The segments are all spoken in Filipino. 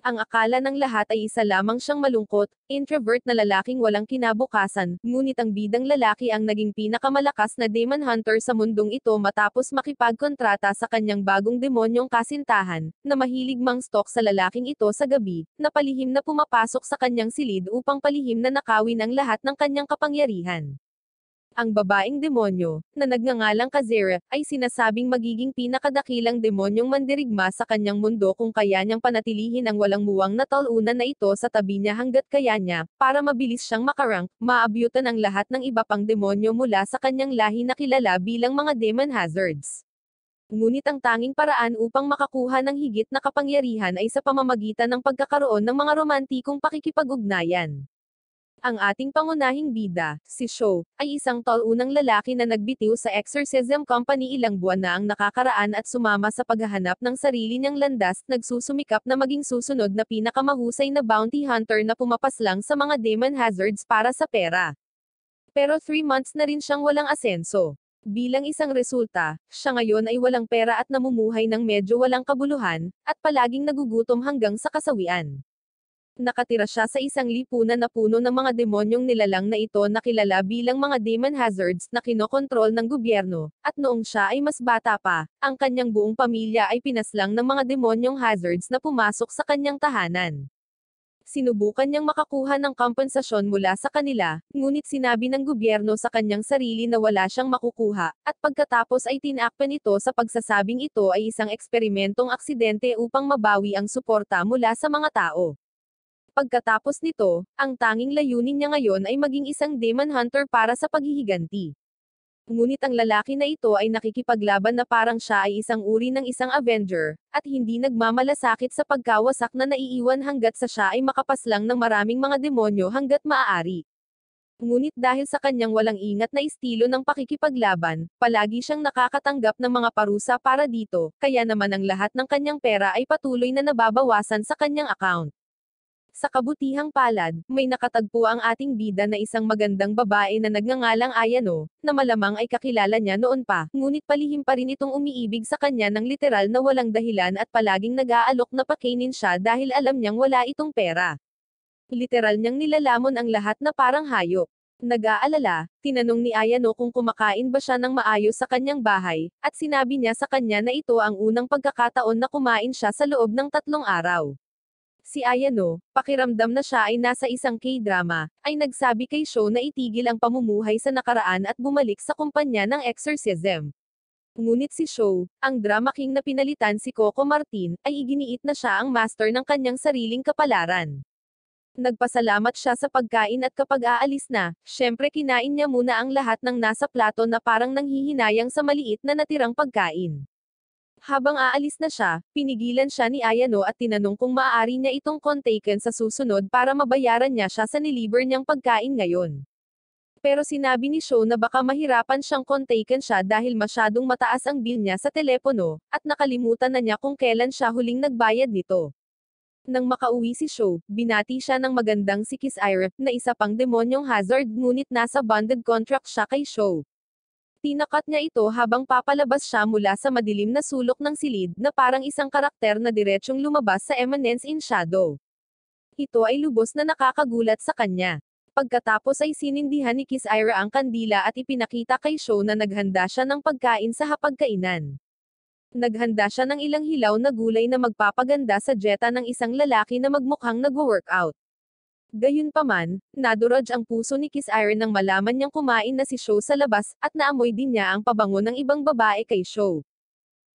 Ang akala ng lahat ay isa lamang siyang malungkot, introvert na lalaking walang kinabukasan, ngunit ang bidang lalaki ang naging pinakamalakas na demon hunter sa mundong ito matapos makipagkontrata sa kanyang bagong demonyong kasintahan, na mahilig mang-stalk sa lalaking ito sa gabi, na palihim na pumapasok sa kanyang silid upang palihim na nakawin ang lahat ng kanyang kapangyarihan. Ang babaeng demonyo, na nagngangalang Kazera, ay sinasabing magiging pinakadakilang demonyong mandirigma sa kanyang mundo kung kaya niyang panatilihin ang walang muwang na talunan na ito sa tabi niya hanggat kaya niya, para mabilis siyang makarank, maabyutan ang lahat ng iba pang demonyo mula sa kanyang lahi na kilala bilang mga demon hazards. Ngunit ang tanging paraan upang makakuha ng higit na kapangyarihan ay sa pamamagitan ng pagkakaroon ng mga romantikong pakikipag-ugnayan. Ang ating pangunahing bida, si Sho, ay isang talunan lalaki na nagbitiw sa exorcism company ilang buwan na ang nakakaraan at sumama sa paghahanap ng sarili niyang landas, nagsusumikap na maging susunod na pinakamahusay na bounty hunter na pumapaslang sa mga demon hazards para sa pera. Pero 3 months na rin siyang walang asenso. Bilang isang resulta, siya ngayon ay walang pera at namumuhay ng medyo walang kabuluhan, at palaging nagugutom hanggang sa kasawian. Nakatira siya sa isang lipunan na puno ng mga demonyong nilalang na ito na kilala bilang mga demon hazards na kinokontrol ng gobyerno, at noong siya ay mas bata pa, ang kanyang buong pamilya ay pinaslang ng mga demonyong hazards na pumasok sa kanyang tahanan. Sinubukan niyang makakuha ng kompensasyon mula sa kanila, ngunit sinabi ng gobyerno sa kanyang sarili na wala siyang makukuha, at pagkatapos ay tinakpan ito sa pagsasabing ito ay isang eksperimentong aksidente upang mabawi ang suporta mula sa mga tao. Pagkatapos nito, ang tanging layunin niya ngayon ay maging isang demon hunter para sa paghihiganti. Ngunit ang lalaki na ito ay nakikipaglaban na parang siya ay isang uri ng isang Avenger, at hindi nagmamalasakit sa pagkawasak na naiiwan hanggat sa siya ay makapaslang ng maraming mga demonyo hanggat maaari. Ngunit dahil sa kanyang walang ingat na estilo ng pakikipaglaban, palagi siyang nakakatanggap ng mga parusa para dito, kaya naman ang lahat ng kanyang pera ay patuloy na nababawasan sa kanyang account. Sa kabutihang palad, may nakatagpo ang ating bida na isang magandang babae na nagngangalang Ayano, na malamang ay kakilala niya noon pa, ngunit palihim pa rin itong umiibig sa kanya ng literal na walang dahilan at palaging nag-aalok na pakainin siya dahil alam niyang wala itong pera. Literal niyang nilalamon ang lahat na parang hayop. Nag-aalala, tinanong ni Ayano kung kumakain ba siya ng maayos sa kanyang bahay, at sinabi niya sa kanya na ito ang unang pagkakataon na kumain siya sa loob ng 3 araw. Si Ayano, pakiramdam na siya ay nasa isang K-drama, ay nagsabi kay Sho na itigil ang pamumuhay sa nakaraan at bumalik sa kumpanya ng exorcism. Ngunit si Sho, ang drama king na pinalitan si Coco Martin, ay iginiit na siya ang master ng kanyang sariling kapalaran. Nagpasalamat siya sa pagkain at kapag aalis na, syempre kinain niya muna ang lahat ng nasa plato na parang nanghihinayang sa maliit na natirang pagkain. Habang aalis na siya, pinigilan siya ni Ayano at tinanong kung maaari niya itong kontaken sa susunod para mabayaran niya siya sa niliber niyang pagkain ngayon. Pero sinabi ni Sho na baka mahirapan siyang kontaken siya dahil masyadong mataas ang bill niya sa telepono, at nakalimutan na niya kung kailan siya huling nagbayad nito. Nang makauwi si Sho, binati siya ng magandang si Kiss Ira, na isa pang demonyong hazard ngunit nasa bonded contract siya kay Sho. Tinakat niya ito habang papalabas siya mula sa madilim na sulok ng silid na parang isang karakter na diretsyong lumabas sa Eminence in Shadow. Ito ay lubos na nakakagulat sa kanya. Pagkatapos ay sinindihan ni Kiss Ira ang kandila at ipinakita kay Sho na naghanda siya ng pagkain sa hapagkainan. Naghanda siya ng ilang hilaw na gulay na magpapaganda sa dieta ng isang lalaki na magmukhang nagwo-workout. Gayunpaman, nadurog ang puso ni Kiss Ira nang malaman niyang kumain na si Sho sa labas, at naamoy din niya ang pabango ng ibang babae kay Sho.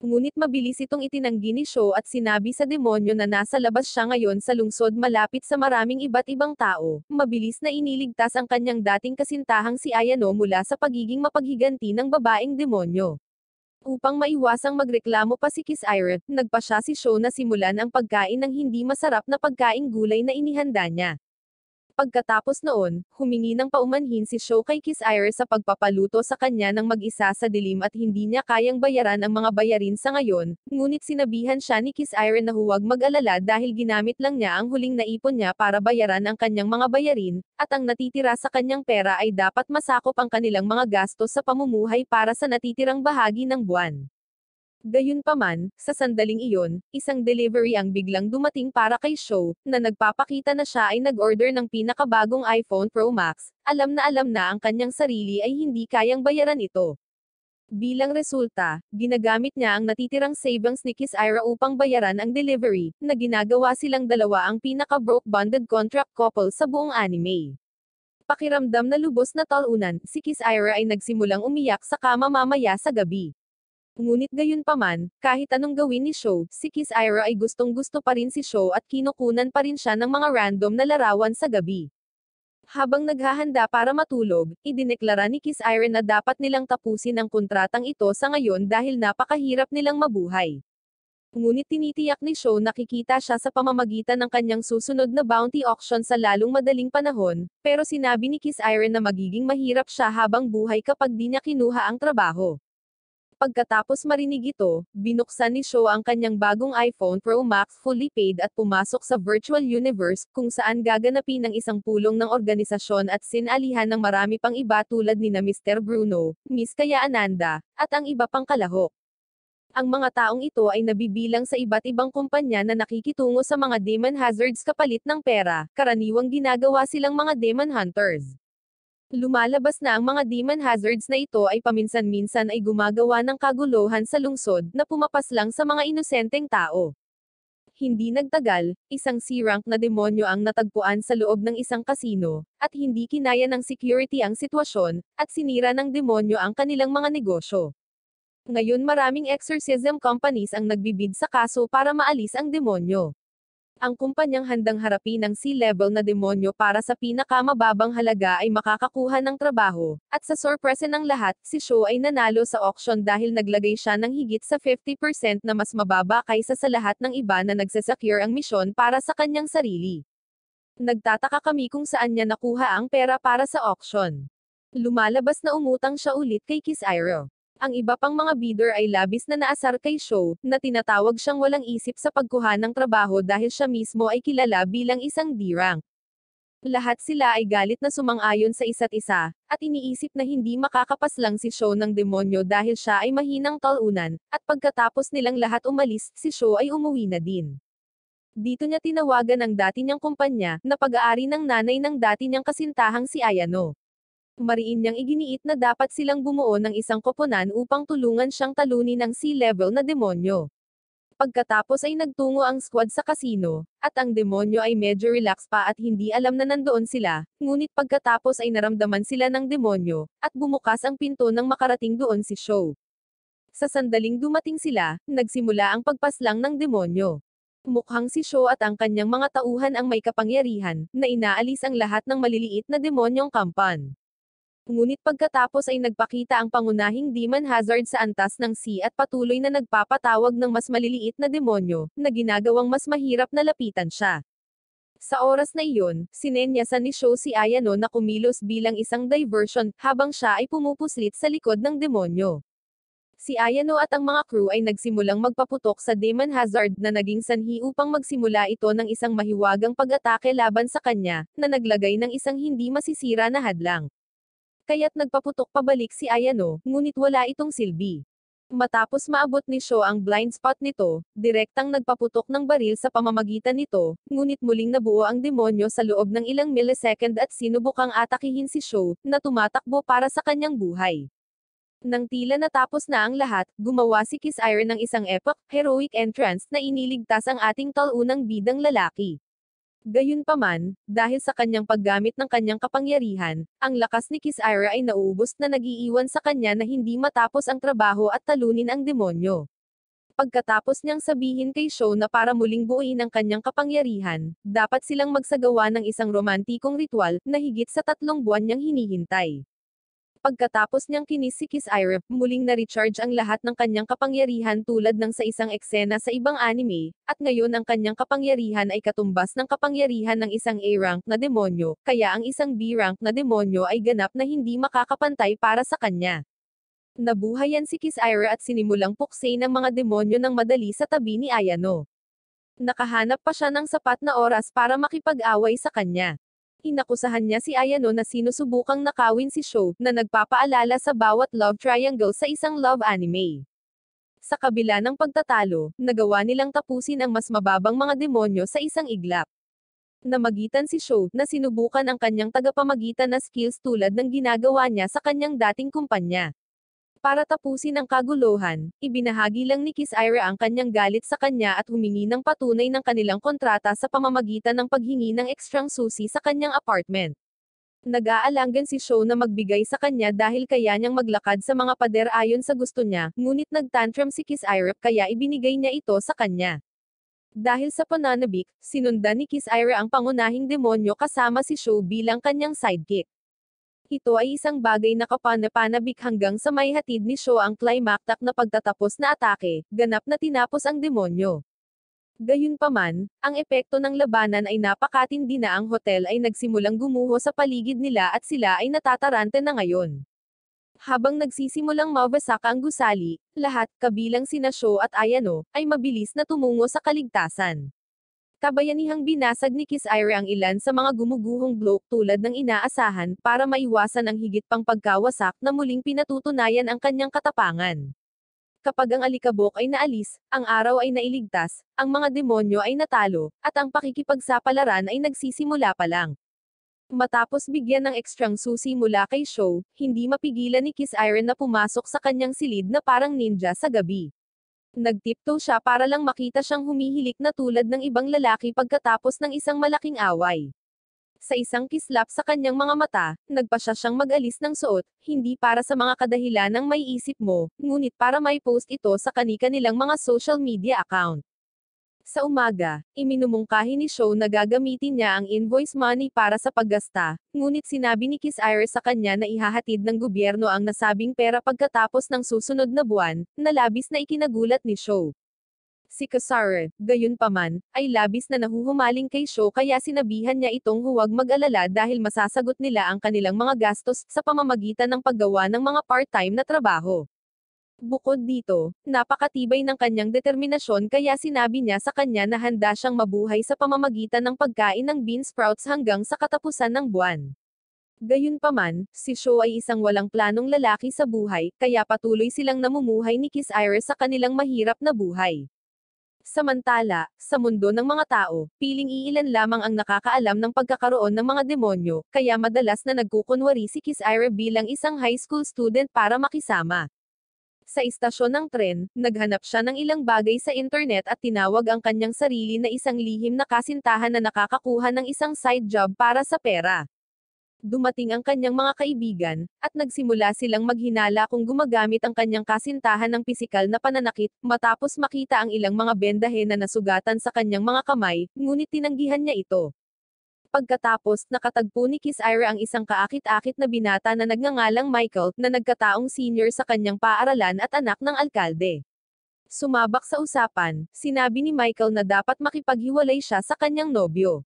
Ngunit mabilis itong itinanggi ni Sho at sinabi sa demonyo na nasa labas siya ngayon sa lungsod malapit sa maraming iba't ibang tao. Mabilis na iniligtas ang kanyang dating kasintahang si Ayano mula sa pagiging mapaghiganti ng babaeng demonyo. Upang maiwasang magreklamo pa si Kiss Ira, nagpa siya si Sho na simulan ang pagkain ng hindi masarap na pagkaing gulay na inihanda niya. Pagkatapos noon, humingi ng paumanhin si Sho kay Kiss Ira sa pagpapaluto sa kanya ng mag-isa sa dilim at hindi niya kayang bayaran ang mga bayarin sa ngayon, ngunit sinabihan siya ni Kiss Ira na huwag mag-alala dahil ginamit lang niya ang huling naipon niya para bayaran ang kanyang mga bayarin, at ang natitira sa kanyang pera ay dapat masakop ang kanilang mga gastos sa pamumuhay para sa natitirang bahagi ng buwan. Gayunpaman, sa sandaling iyon, isang delivery ang biglang dumating para kay Show, na nagpapakita na siya ay nag-order ng pinakabagong iPhone Pro Max, alam na ang kanyang sarili ay hindi kayang bayaran ito. Bilang resulta, ginagamit niya ang natitirang savings ni Kiss Ira upang bayaran ang delivery, na ginagawa silang dalawa ang pinaka-broke bonded contract couple sa buong anime. Pakiramdam na lubos na talunan, si Kiss Ira ay nagsimulang umiyak sa kama mamaya sa gabi. Ngunit gayunpaman, kahit anong gawin ni Show, si Kiss Ira ay gustong-gusto pa rin si Show at kinukunan pa rin siya ng mga random na larawan sa gabi. Habang naghahanda para matulog, idineklara ni Kiss Ira na dapat nilang tapusin ang kontratang ito sa ngayon dahil napakahirap nilang mabuhay. Ngunit tinitiyak ni Show na kikita siya sa pamamagitan ng kanyang susunod na bounty auction sa lalong madaling panahon, pero sinabi ni Kiss Ira na magiging mahirap siya habang buhay kapag di niya kinuha ang trabaho. Pagkatapos marinig ito, binuksan ni Show ang kanyang bagong iPhone Pro Max fully paid at pumasok sa virtual universe, kung saan gaganapin ang isang pulong ng organisasyon at sinalihan ng marami pang iba tulad ni na Mr. Bruno, Miss Kaya Ananda, at ang iba pang kalahok. Ang mga taong ito ay nabibilang sa iba't ibang kumpanya na nakikitungo sa mga demon hazards kapalit ng pera, karaniwang ginagawa silang mga demon hunters. Lumalabas na ang mga demon hazards na ito ay paminsan-minsan ay gumagawa ng kaguluhan sa lungsod na pumapaslang sa mga inosenteng tao. Hindi nagtagal, isang C-rank na demonyo ang natagpuan sa loob ng isang kasino, at hindi kinaya ng security ang sitwasyon, at sinira ng demonyo ang kanilang mga negosyo. Ngayon maraming exorcism companies ang nagbibid sa kaso para maalis ang demonyo. Ang kumpanyang handang harapin ang C-level na demonyo para sa pinakamababang halaga ay makakakuha ng trabaho, at sa sorpresa ng lahat, si Show ay nanalo sa auction dahil naglagay siya ng higit sa 50% na mas mababa kaysa sa lahat ng iba na nagsasecure ang misyon para sa kanyang sarili. Nagtataka kami kung saan niya nakuha ang pera para sa auction. Lumalabas na umutang siya ulit kay Kiss Ira. Ang iba pang mga bidder ay labis na naasar kay Show, na tinatawag siyang walang isip sa pagkuha ng trabaho dahil siya mismo ay kilala bilang isang D-rank. Lahat sila ay galit na sumang-ayon sa isa't isa, at iniisip na hindi makakapaslang si Show ng demonyo dahil siya ay mahinang talunan, at pagkatapos nilang lahat umalis, si Show ay umuwi na din. Dito niya tinawagan ang dati niyang kumpanya, na pag-aari ng nanay ng dati niyang kasintahang si Ayano. Mariin niyang iginiit na dapat silang bumuo ng isang koponan upang tulungan siyang talunin ang C-level na demonyo. Pagkatapos ay nagtungo ang squad sa kasino, at ang demonyo ay medyo relax pa at hindi alam na nandoon sila, ngunit pagkatapos ay naramdaman sila ng demonyo, at bumukas ang pinto nang makarating doon si Show. Sa sandaling dumating sila, nagsimula ang pagpaslang ng demonyo. Mukhang si Show at ang kanyang mga tauhan ang may kapangyarihan, na inaalis ang lahat ng maliliit na demonyong kampan. Ngunit pagkatapos ay nagpakita ang pangunahing demon hazard sa antas ng sea at patuloy na nagpapatawag ng mas maliliit na demonyo, na ginagawang mas mahirap na lapitan siya. Sa oras na iyon, sinenyasan ni Show si Ayano na kumilos bilang isang diversion, habang siya ay pumupuslit sa likod ng demonyo. Si Ayano at ang mga crew ay nagsimulang magpaputok sa demon hazard na naging sanhi upang magsimula ito ng isang mahiwagang pag-atake laban sa kanya, na naglagay ng isang hindi masisira na hadlang. Kaya't nagpaputok pabalik si Ayano, ngunit wala itong silbi. Matapos maabot ni Show ang blind spot nito, direktang nagpaputok ng baril sa pamamagitan nito, ngunit muling nabuo ang demonyo sa loob ng ilang millisecond at sinubukang atakihin si Show, na tumatakbo para sa kanyang buhay. Nang tila natapos na ang lahat, gumawa si Kiss Ira ng isang epic, heroic entrance na iniligtas ang ating talunang bidang lalaki. Gayunpaman, dahil sa kanyang paggamit ng kanyang kapangyarihan, ang lakas ni Kiss Ira ay nauubos na nag-iiwan sa kanya na hindi matapos ang trabaho at talunin ang demonyo. Pagkatapos niyang sabihin kay Show na para muling buuin ang kanyang kapangyarihan, dapat silang magsagawa ng isang romantikong ritual, na higit sa 3 buwan niyang hinihintay. Pagkatapos niyang kinis si Kiss Ira, muling na-recharge ang lahat ng kanyang kapangyarihan tulad ng sa isang eksena sa ibang anime, at ngayon ang kanyang kapangyarihan ay katumbas ng kapangyarihan ng isang A-rank na demonyo, kaya ang isang B-rank na demonyo ay ganap na hindi makakapantay para sa kanya. Nabuhayan si Kiss Ira at sinimulang puksay ng mga demonyo ng madali sa tabi ni Ayano. Nakahanap pa siya ng sapat na oras para makipag-away sa kanya. Inakusahan niya si Ayano na sinusubukang nakawin si Show, na nagpapaalala sa bawat love triangle sa isang love anime. Sa kabila ng pagtatalo, nagawa nilang tapusin ang mas mababang mga demonyo sa isang iglap. Namagitan si Sho, na sinubukan ang kanyang tagapamagitan na skills tulad ng ginagawa niya sa kanyang dating kumpanya. Para tapusin ang kaguluhan, ibinahagi lang ni Kiss Ira ang kanyang galit sa kanya at humingi ng patunay ng kanilang kontrata sa pamamagitan ng paghingi ng ekstrang susi sa kanyang apartment. Nag-aalangan si Sho na magbigay sa kanya dahil kaya niyang maglakad sa mga pader ayon sa gusto niya, ngunit nagtantrum si Kiss Ira kaya ibinigay niya ito sa kanya. Dahil sa pananabik, sinundan ni Kiss Ira ang pangunahing demonyo kasama si Sho bilang kanyang sidekick. Ito ay isang bagay na kapanapanabik hanggang sa may hatid ni Sho ang climactic na pagtatapos na atake, ganap na tinapos ang demonyo. Gayunpaman, ang epekto ng labanan ay napakatindi na ang hotel ay nagsimulang gumuho sa paligid nila at sila ay natatarante na ngayon. Habang nagsisimulang mawasak ang gusali, lahat, kabilang sina Sho at Ayano, ay mabilis na tumungo sa kaligtasan. Kabayanihang binasag ni Kiss Ira ang ilan sa mga gumuguhong bloke tulad ng inaasahan para maiwasan ang higit pang pagkawasak na muling pinatutunayan ang kanyang katapangan. Kapag ang alikabok ay naalis, ang araw ay nailigtas, ang mga demonyo ay natalo, at ang pakikipagsapalaran ay nagsisimula pa lang. Matapos bigyan ng ekstrang susi mula kay Sho, hindi mapigilan ni Kiss Ira na pumasok sa kanyang silid na parang ninja sa gabi. Nagtiptoe siya para lang makita siyang humihilik na tulad ng ibang lalaki pagkatapos ng isang malaking away. Sa isang kislap sa kanyang mga mata, nagpasya siyang mag-alis ng suot, hindi para sa mga kadahilanang may isip mo, ngunit para may post ito sa kani-kanilang mga social media account. Sa umaga, iminumungkahi ni Sho na gagamitin niya ang invoice money para sa paggasta, ngunit sinabi ni Kiss Ira sa kanya na ihahatid ng gobyerno ang nasabing pera pagkatapos ng susunod na buwan, na labis na ikinagulat ni Sho. Si Kasara, gayunpaman, ay labis na nahuhumaling kay Sho kaya sinabihan niya itong huwag mag-alala dahil masasagot nila ang kanilang mga gastos sa pamamagitan ng paggawa ng mga part-time na trabaho. Bukod dito, napakatibay ng kanyang determinasyon kaya sinabi niya sa kanya na handa siyang mabuhay sa pamamagitan ng pagkain ng bean sprouts hanggang sa katapusan ng buwan. Gayunpaman, si Sho ay isang walang planong lalaki sa buhay, kaya patuloy silang namumuhay ni Kiss Ira sa kanilang mahirap na buhay. Samantala, sa mundo ng mga tao, piling iilan lamang ang nakakaalam ng pagkakaroon ng mga demonyo, kaya madalas na nagkukunwari si Kiss Ira bilang isang high school student para makisama. Sa istasyon ng tren, naghanap siya ng ilang bagay sa internet at tinawag ang kanyang sarili na isang lihim na kasintahan na nakakakuha ng isang side job para sa pera. Dumating ang kanyang mga kaibigan, at nagsimula silang maghinala kung gumagamit ang kanyang kasintahan ng pisikal na pananakit, matapos makita ang ilang mga bendahe na nasugatan sa kanyang mga kamay, ngunit tinanggihan niya ito. Pagkatapos, nakatagpo ni Kiss Ira ang isang kaakit-akit na binata na nagngangalang Michael, na nagkataong senior sa kanyang paaralan at anak ng alkalde. Sumabak sa usapan, sinabi ni Michael na dapat makipaghiwalay siya sa kanyang nobyo.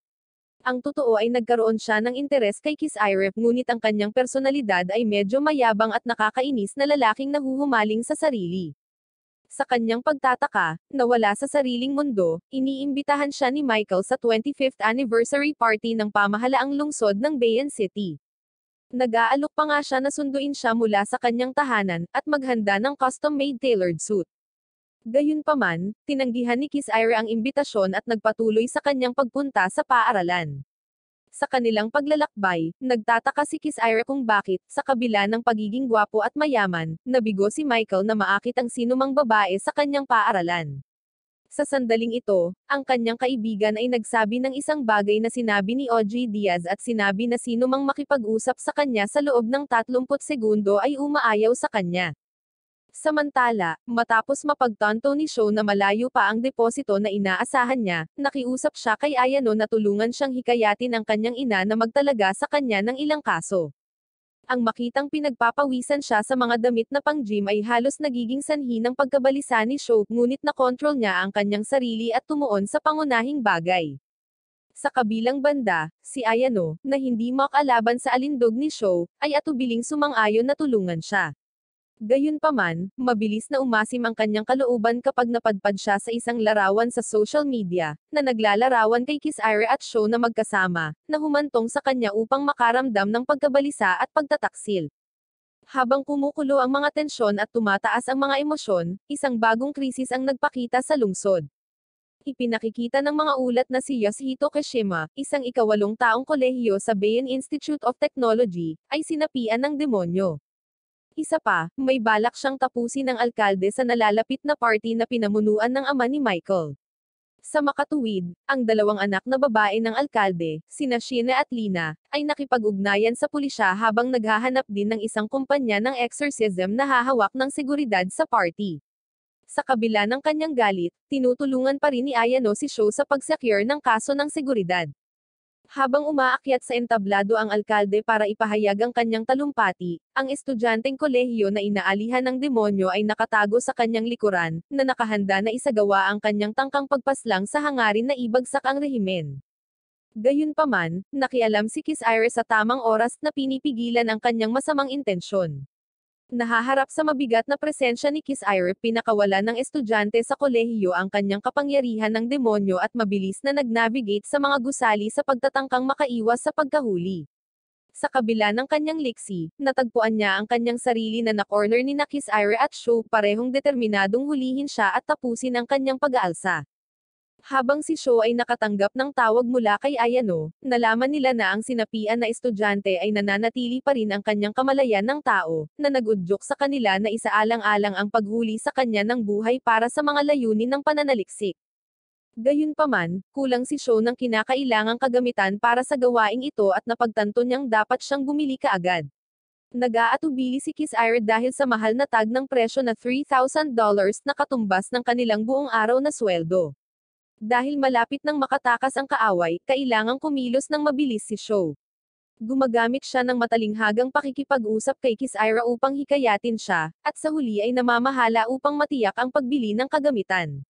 Ang totoo ay nagkaroon siya ng interes kay Kiss Ira, ngunit ang kanyang personalidad ay medyo mayabang at nakakainis na lalaking nahuhumaling sa sarili. Sa kanyang pagtataka, nawala sa sariling mundo, iniimbitahan siya ni Michael sa 25th anniversary party ng pamahalaang lungsod ng Bayan City. Nag-aalok pa nga siya na sunduin siya mula sa kanyang tahanan, at maghanda ng custom-made tailored suit. Gayunpaman, tinanggihan ni Kiss Ira ang imbitasyon at nagpatuloy sa kanyang pagpunta sa paaralan. Sa kanilang paglalakbay, nagtataka si Kiss Ira kung bakit, sa kabila ng pagiging gwapo at mayaman, nabigo si Michael na maakit ang sinumang babae sa kanyang paaralan. Sa sandaling ito, ang kanyang kaibigan ay nagsabi ng isang bagay na sinabi ni Audrey Diaz at sinabi na sinumang makipag-usap sa kanya sa loob ng 30 segundo ay umaayaw sa kanya. Samantala, matapos mapagtanto ni Sho na malayo pa ang deposito na inaasahan niya, nakiusap siya kay Ayano na tulungan siyang hikayatin ang kanyang ina na magtalaga sa kanya ng ilang kaso. Ang makitang pinagpapawisan siya sa mga damit na pang-gym ay halos nagiging sanhi ng pagkabalisa ni Sho, ngunit nakontrol niya ang kanyang sarili at tumuon sa pangunahing bagay. Sa kabilang banda, si Ayano, na hindi makalaban sa alindog ni Sho, ay atubiling sumang-ayon na tulungan siya. Gayunpaman, mabilis na umasim ang kanyang kalooban kapag napadpad siya sa isang larawan sa social media, na naglalarawan kay Kiss Ira at Sho na magkasama, na humantong sa kanya upang makaramdam ng pagkabalisa at pagtataksil. Habang kumukulo ang mga tensyon at tumataas ang mga emosyon, isang bagong krisis ang nagpakita sa lungsod. Ipinakikita ng mga ulat na si Yasuhito Kashima, isang ikawalong taong kolehiyo sa Bayan Institute of Technology, ay sinapian ng demonyo. Isa pa, may balak siyang tapusin ng alkalde sa nalalapit na party na pinamunuan ng ama ni Michael. Sa makatuwid, ang dalawang anak na babae ng alkalde, sina Sheena at Lina, ay nakipag-ugnayan sa pulisya habang naghahanap din ng isang kumpanya ng exorcism na hahawak ng seguridad sa party. Sa kabila ng kanyang galit, tinutulungan pa rin ni Ayano si Sho sa pag-secure ng kaso ng seguridad. Habang umaakyat sa entablado ang alkalde para ipahayag ang kanyang talumpati, ang estudyanteng kolehiyo na inaalihan ng demonyo ay nakatago sa kanyang likuran, na nakahanda na isagawa ang kanyang tangkang pagpaslang sa hangarin na ibagsak ang rehimen. Gayunpaman, nakialam si Kiss Iris sa tamang oras na pinipigilan ang kanyang masamang intensyon. Nahaharap sa mabigat na presensya ni Kiss Ire, pinakawalan ng estudyante sa kolehiyo ang kanyang kapangyarihan ng demonyo at mabilis na nag-navigate sa mga gusali sa pagtatangkang makaiwas sa pagkahuli. Sa kabila ng kanyang liksi, natagpuan niya ang kanyang sarili na na-corner ni Kiss Ire at Sho, parehong determinadong hulihin siya at tapusin ang kanyang pag-aalsa. Habang si Sho ay nakatanggap ng tawag mula kay Ayano, nalaman nila na ang sinapian na estudyante ay nananatili pa rin ang kanyang kamalayan ng tao, na nag-udyok sa kanila na isaalang-alang ang paghuli sa kanya ng buhay para sa mga layunin ng pananaliksik. Gayunpaman, kulang si Sho ng kinakailangang kagamitan para sa gawaing ito at napagtanto niyang dapat siyang bumili kaagad. Nag-aatubili si Kiss Ire dahil sa mahal na tag ng presyo na $3,000 na katumbas ng kanilang buong araw na sweldo. Dahil malapit nang makatakas ang kaaway, kailangang kumilos ng mabilis si Sho. Gumagamit siya ng matalinghagang pakikipag-usap kay Kiss Ira upang hikayatin siya, at sa huli ay namamahala upang matiyak ang pagbili ng kagamitan.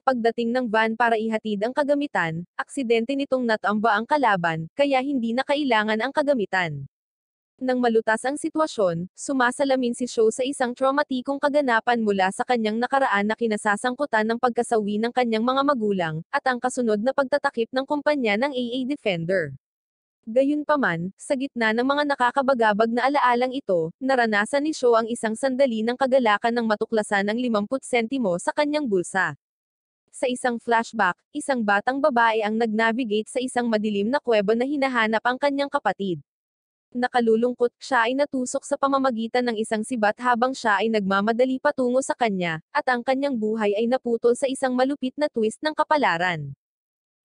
Pagdating ng van para ihatid ang kagamitan, aksidente nitong natamba ang kalaban, kaya hindi na kailangan ang kagamitan. Nang malutas ang sitwasyon, sumasalamin si Sho sa isang traumatikong kaganapan mula sa kanyang nakaraan na kinasasangkutan ng pagkasawi ng kanyang mga magulang, at ang kasunod na pagtatakip ng kumpanya ng AA Defender. Gayunpaman, sa gitna ng mga nakakabagabag na alaalang ito, naranasan ni Sho ang isang sandali ng kagalakan ng matuklasan ng 50 sentimo sa kanyang bulsa. Sa isang flashback, isang batang babae ang nag-navigate sa isang madilim na kuweba na hinahanap ang kanyang kapatid. Nakalulungkot, siya ay natusok sa pamamagitan ng isang sibat habang siya ay nagmamadali patungo sa kanya, at ang kanyang buhay ay naputol sa isang malupit na twist ng kapalaran.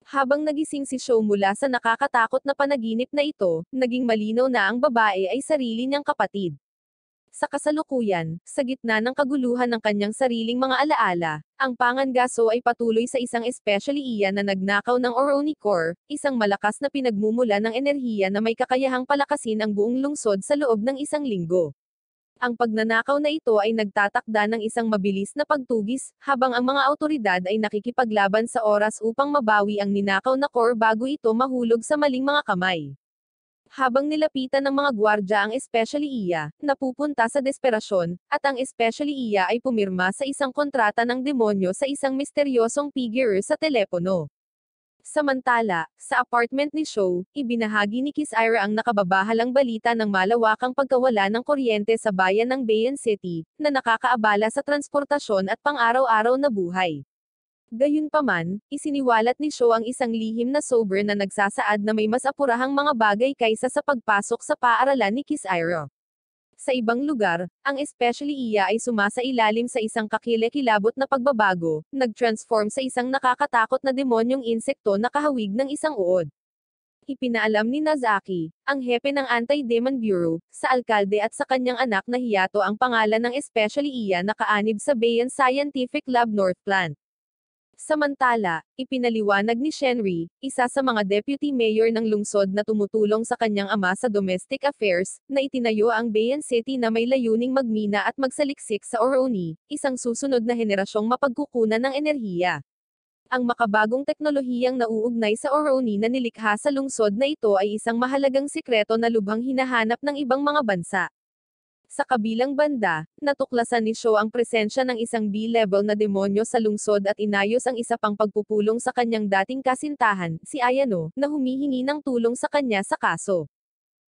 Habang nagising si Sho mula sa nakakatakot na panaginip na ito, naging malinaw na ang babae ay sarili niyang kapatid. Sa kasalukuyan, sa gitna ng kaguluhan ng kanyang sariling mga alaala, ang Pangangaso ay patuloy sa isang especially iya na nagnakaw ng Oroni Core, isang malakas na pinagmumula ng enerhiya na may kakayahang palakasin ang buong lungsod sa loob ng isang linggo. Ang pagnanakaw na ito ay nagtatakda ng isang mabilis na pagtugis, habang ang mga autoridad ay nakikipaglaban sa oras upang mabawi ang ninakaw na core bago ito mahulog sa maling mga kamay. Habang nilapitan ng mga gwardya ang especially iya, napupunta sa desperasyon, at ang especially iya ay pumirma sa isang kontrata ng demonyo sa isang misteryosong figure sa telepono. Samantala, sa apartment ni Sho, ibinahagi ni Kiss Ira ang nakababahalang balita ng malawakang pagkawala ng kuryente sa bayan ng Bayan City, na nakakaabala sa transportasyon at pang-araw-araw na buhay. Gayunpaman, isiniwalat ni Sho ang isang lihim na sober na nagsasaad na may mas apurahang mga bagay kaysa sa pagpasok sa paaralan ni Kiss Ira. Sa ibang lugar, ang especially iya ay sumasailalim sa isang kakilekilabot na pagbabago, nag-transform sa isang nakakatakot na demonyong insekto na kahawig ng isang uod. Ipinaalam ni Nazaki, ang hepe ng Anti-Demon Bureau, sa alkalde at sa kanyang anak na Hiyato ang pangalan ng especially iya na kaanib sa Bayan Scientific Lab North Plant. Samantala, ipinaliwanag ni Shenri, isa sa mga deputy mayor ng lungsod na tumutulong sa kanyang ama sa domestic affairs, na itinayo ang Bayan City na may layuning magmina at magsaliksik sa Oroni, isang susunod na henerasyong mapagkukunan ng enerhiya. Ang makabagong teknolohiyang nauugnay sa Oroni na nilikha sa lungsod na ito ay isang mahalagang sikreto na lubhang hinahanap ng ibang mga bansa. Sa kabilang banda, natuklasan ni Sho ang presensya ng isang B-level na demonyo sa lungsod at inayos ang isa pang pagpupulong sa kanyang dating kasintahan, si Ayano, na humihingi ng tulong sa kanya sa kaso.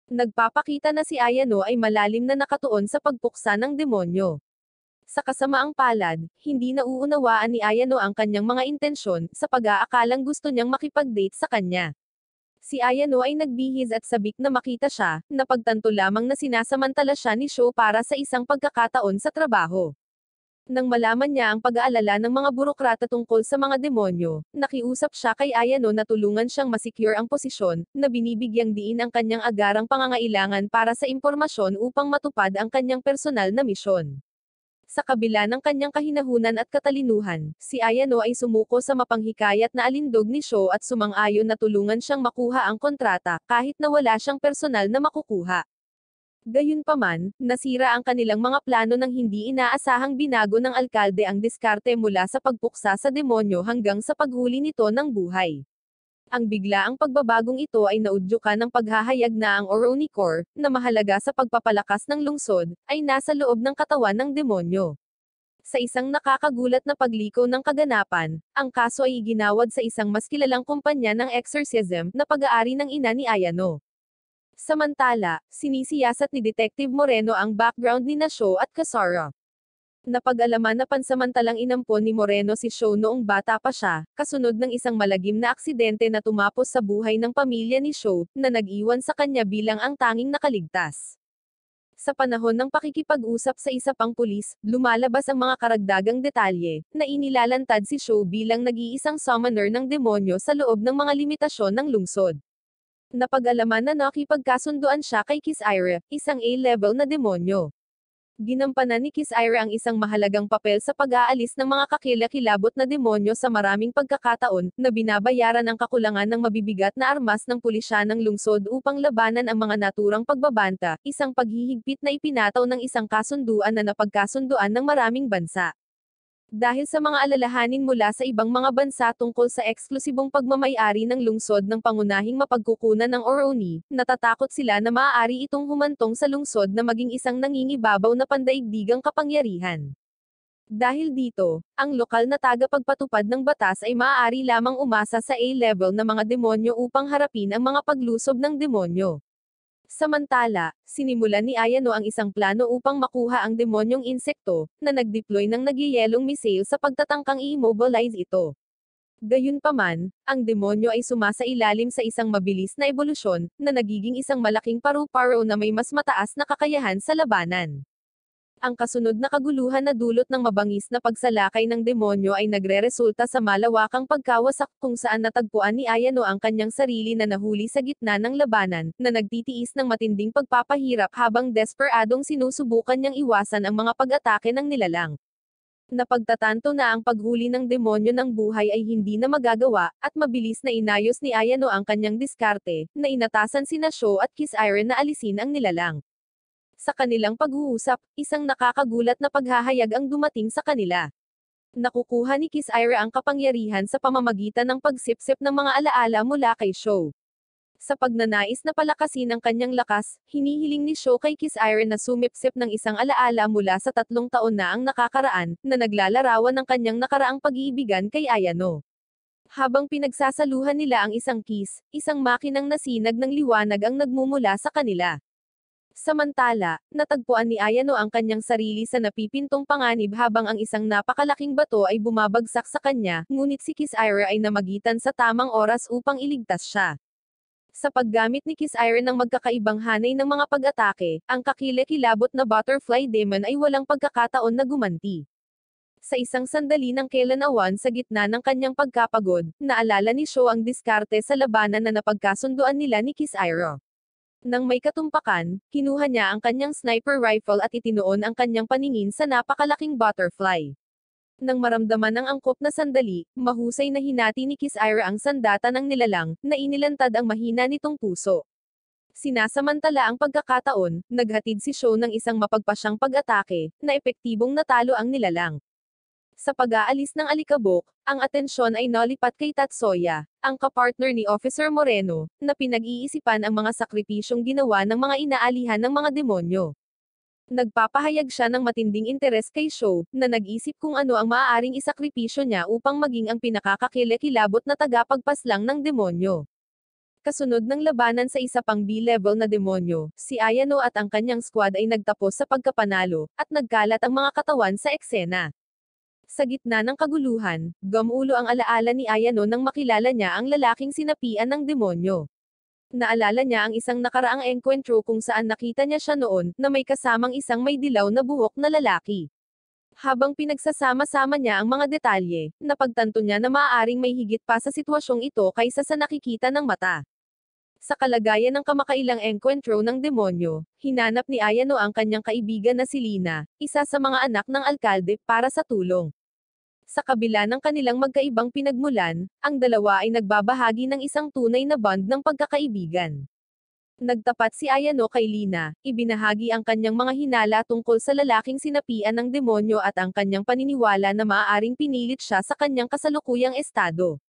Nagpapakita na si Ayano ay malalim na nakatuon sa pagpuksa ng demonyo. Sa kasamaang palad, hindi nauunawaan ni Ayano ang kanyang mga intensyon, sa pag-aakalang gusto niyang makipag-date sa kanya. Si Ayano ay nagbihis at sabik na makita siya, napagtanto lamang na sinasamantala siya ni Sho para sa isang pagkakataon sa trabaho. Nang malaman niya ang pag-aalala ng mga burokrata tungkol sa mga demonyo, nakiusap siya kay Ayano na tulungan siyang masecure ang posisyon, na binibigyang diin ang kanyang agarang pangangailangan para sa impormasyon upang matupad ang kanyang personal na misyon. Sa kabila ng kanyang kahinahunan at katalinuhan, si Ayano ay sumuko sa mapanghikayat na alindog ni Sho at sumang-ayon na tulungan siyang makuha ang kontrata, kahit na wala siyang personal na makukuha. Gayunpaman, nasira ang kanilang mga plano nang hindi inaasahang binago ng alkalde ang diskarte mula sa pagpuksa sa demonyo hanggang sa paghuli nito ng buhay. Ang biglaang pagbabagong ito ay naudyukan ng paghahayag na ang Oroni Core, na mahalaga sa pagpapalakas ng lungsod, ay nasa loob ng katawan ng demonyo. Sa isang nakakagulat na pagliko ng kaganapan, ang kaso ay iginawad sa isang mas kilalang kumpanya ng exorcism, na pag-aari ng ina ni Ayano. Samantala, sinisiyasat ni Detective Moreno ang background ni Sho at Kasara. Napag-alaman na pansamantalang inampon ni Moreno si Sho noong bata pa siya, kasunod ng isang malagim na aksidente na tumapos sa buhay ng pamilya ni Sho, na nag-iwan sa kanya bilang ang tanging nakaligtas. Sa panahon ng pakikipag-usap sa isa pang pulis, lumalabas ang mga karagdagang detalye, na inilalantad si Sho bilang nag-iisang summoner ng demonyo sa loob ng mga limitasyon ng lungsod. Napag-alaman na nakipagkasunduan siya kay Kiss Ira, isang A-level na demonyo. Ginampanan ni Kiss Ira ang isang mahalagang papel sa pag-aalis ng mga kakilakilabot na demonyo sa maraming pagkakataon, na binabayaran ang kakulangan ng mabibigat na armas ng pulisya ng lungsod upang labanan ang mga naturang pagbabanta, isang paghihigpit na ipinataw ng isang kasunduan na napagkasunduan ng maraming bansa. Dahil sa mga alalahanin mula sa ibang mga bansa tungkol sa eksklusibong pagmamay-ari ng lungsod ng pangunahing mapagkukunan ng Oroni, natatakot sila na maaari itong humantong sa lungsod na maging isang nangingibabaw na pandaigdigang kapangyarihan. Dahil dito, ang lokal na tagapagpatupad ng batas ay maaari lamang umasa sa A-level na mga demonyo upang harapin ang mga paglusob ng demonyo. Samantala, sinimulan ni Ayano ang isang plano upang makuha ang demonyong insekto, na nag-deploy ng nagyayelong missile sa pagtatangkang i-immobilize ito. Gayunpaman, ang demonyo ay sumasailalim sa isang mabilis na ebolusyon, na nagiging isang malaking paru-paro na may mas mataas na kakayahan sa labanan. Ang kasunod na kaguluhan na dulot ng mabangis na pagsalakay ng demonyo ay nagreresulta sa malawakang pagkawasak kung saan natagpuan ni Ayano ang kanyang sarili na nahuli sa gitna ng labanan, na nagtitiis ng matinding pagpapahirap habang desperadong sinusubukan niyang iwasan ang mga pag-atake ng nilalang. Napagtatanto na ang paghuli ng demonyo ng buhay ay hindi na magagawa, at mabilis na inayos ni Ayano ang kanyang diskarte, na inatasan sina Sho at Kiss Ira na alisin ang nilalang. Sa kanilang pag-uusap, isang nakakagulat na paghahayag ang dumating sa kanila. Nakukuha ni Kiss Ira ang kapangyarihan sa pamamagitan ng pagsipsip ng mga alaala mula kay Sho. Sa pagnanais na palakasin ang kanyang lakas, hinihiling ni Sho kay Kiss Ira na sumipsip ng isang alaala mula sa 3 taon na ang nakakaraan, na naglalarawan ng kanyang nakaraang pag-iibigan kay Ayano. Habang pinagsasaluhan nila ang isang kiss, isang makinang nasinag ng liwanag ang nagmumula sa kanila. Samantala, natagpuan ni Ayano ang kanyang sarili sa napipintong panganib habang ang isang napakalaking bato ay bumabagsak sa kanya, ngunit si Kiss Ira ay namagitan sa tamang oras upang iligtas siya. Sa paggamit ni Kiss Ira ng magkakaibang hanay ng mga pag-atake, ang kakilakilabot na butterfly demon ay walang pagkakataon na gumanti. Sa isang sandali ng kailanawan sa gitna ng kanyang pagkapagod, naalala ni Sho ang diskarte sa labanan na napagkasunduan nila ni Kiss Ira. Nang may katumpakan, kinuha niya ang kanyang sniper rifle at itinoon ang kanyang paningin sa napakalaking butterfly. Nang maramdaman ang angkop na sandali, mahusay na hinati ni Kiss Ira ang sandata ng nilalang, na inilantad ang mahina nitong puso. Sinasamantala ang pagkakataon, naghatid si Sho ng isang mapagpasyang pag-atake, na epektibong natalo ang nilalang. Sa pag-aalis ng alikabok, ang atensyon ay nalipat kay Tatsuya, ang kapartner ni Officer Moreno, na pinag-iisipan ang mga sakripisyong ginawa ng mga inaalihan ng mga demonyo. Nagpapahayag siya ng matinding interes kay Sho, na nag-isip kung ano ang maaaring isakripisyo niya upang maging ang pinakakakilakilabot na tagapagpaslang ng demonyo. Kasunod ng labanan sa isa pang B-level na demonyo, si Ayano at ang kanyang squad ay nagtapos sa pagkapanalo, at nagkalat ang mga katawan sa eksena. Sa gitna ng kaguluhan, gumulo ang alaala ni Ayano nang makilala niya ang lalaking sinapian ng demonyo. Naalala niya ang isang nakaraang engkwentro kung saan nakita niya siya noon, na may kasamang isang may dilaw na buhok na lalaki. Habang pinagsasama-sama niya ang mga detalye, napagtanto niya na maaaring may higit pa sa sitwasyong ito kaysa sa nakikita ng mata. Sa kalagayan ng kamakailang engkwentro ng demonyo, hinanap ni Ayano ang kanyang kaibigan na si Lina, isa sa mga anak ng alkalde, para sa tulong. Sa kabila ng kanilang magkaibang pinagmulan, ang dalawa ay nagbabahagi ng isang tunay na bond ng pagkakaibigan. Nagtapat si Ayano kay Lina, ibinahagi ang kanyang mga hinala tungkol sa lalaking sinapian ng demonyo at ang kanyang paniniwala na maaaring pinilit siya sa kanyang kasalukuyang estado.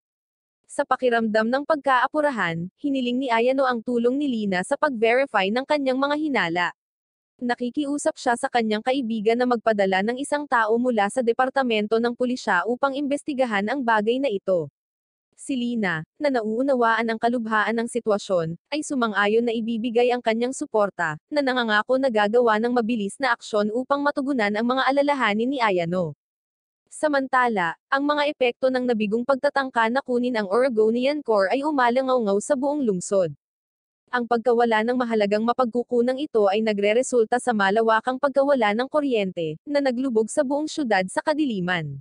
Sa pakiramdam ng pagkaapurahan, hiniling ni Ayano ang tulong ni Lina sa pag-verify ng kanyang mga hinala. Nakikiusap siya sa kanyang kaibigan na magpadala ng isang tao mula sa departamento ng pulisya upang imbestigahan ang bagay na ito. Si Lina, na nauunawaan ang kalubhaan ng sitwasyon, ay sumang-ayon na ibibigay ang kanyang suporta, na nangangako na gagawa ng mabilis na aksyon upang matugunan ang mga alalahanin ni Ayano. Samantala, ang mga epekto ng nabigong pagtatangka na kunin ang Oregonian Core ay umalangaw-ngaw sa buong lungsod. Ang pagkawala ng mahalagang mapagkukunang ito ay nagreresulta sa malawakang pagkawala ng kuryente, na naglubog sa buong syudad sa kadiliman.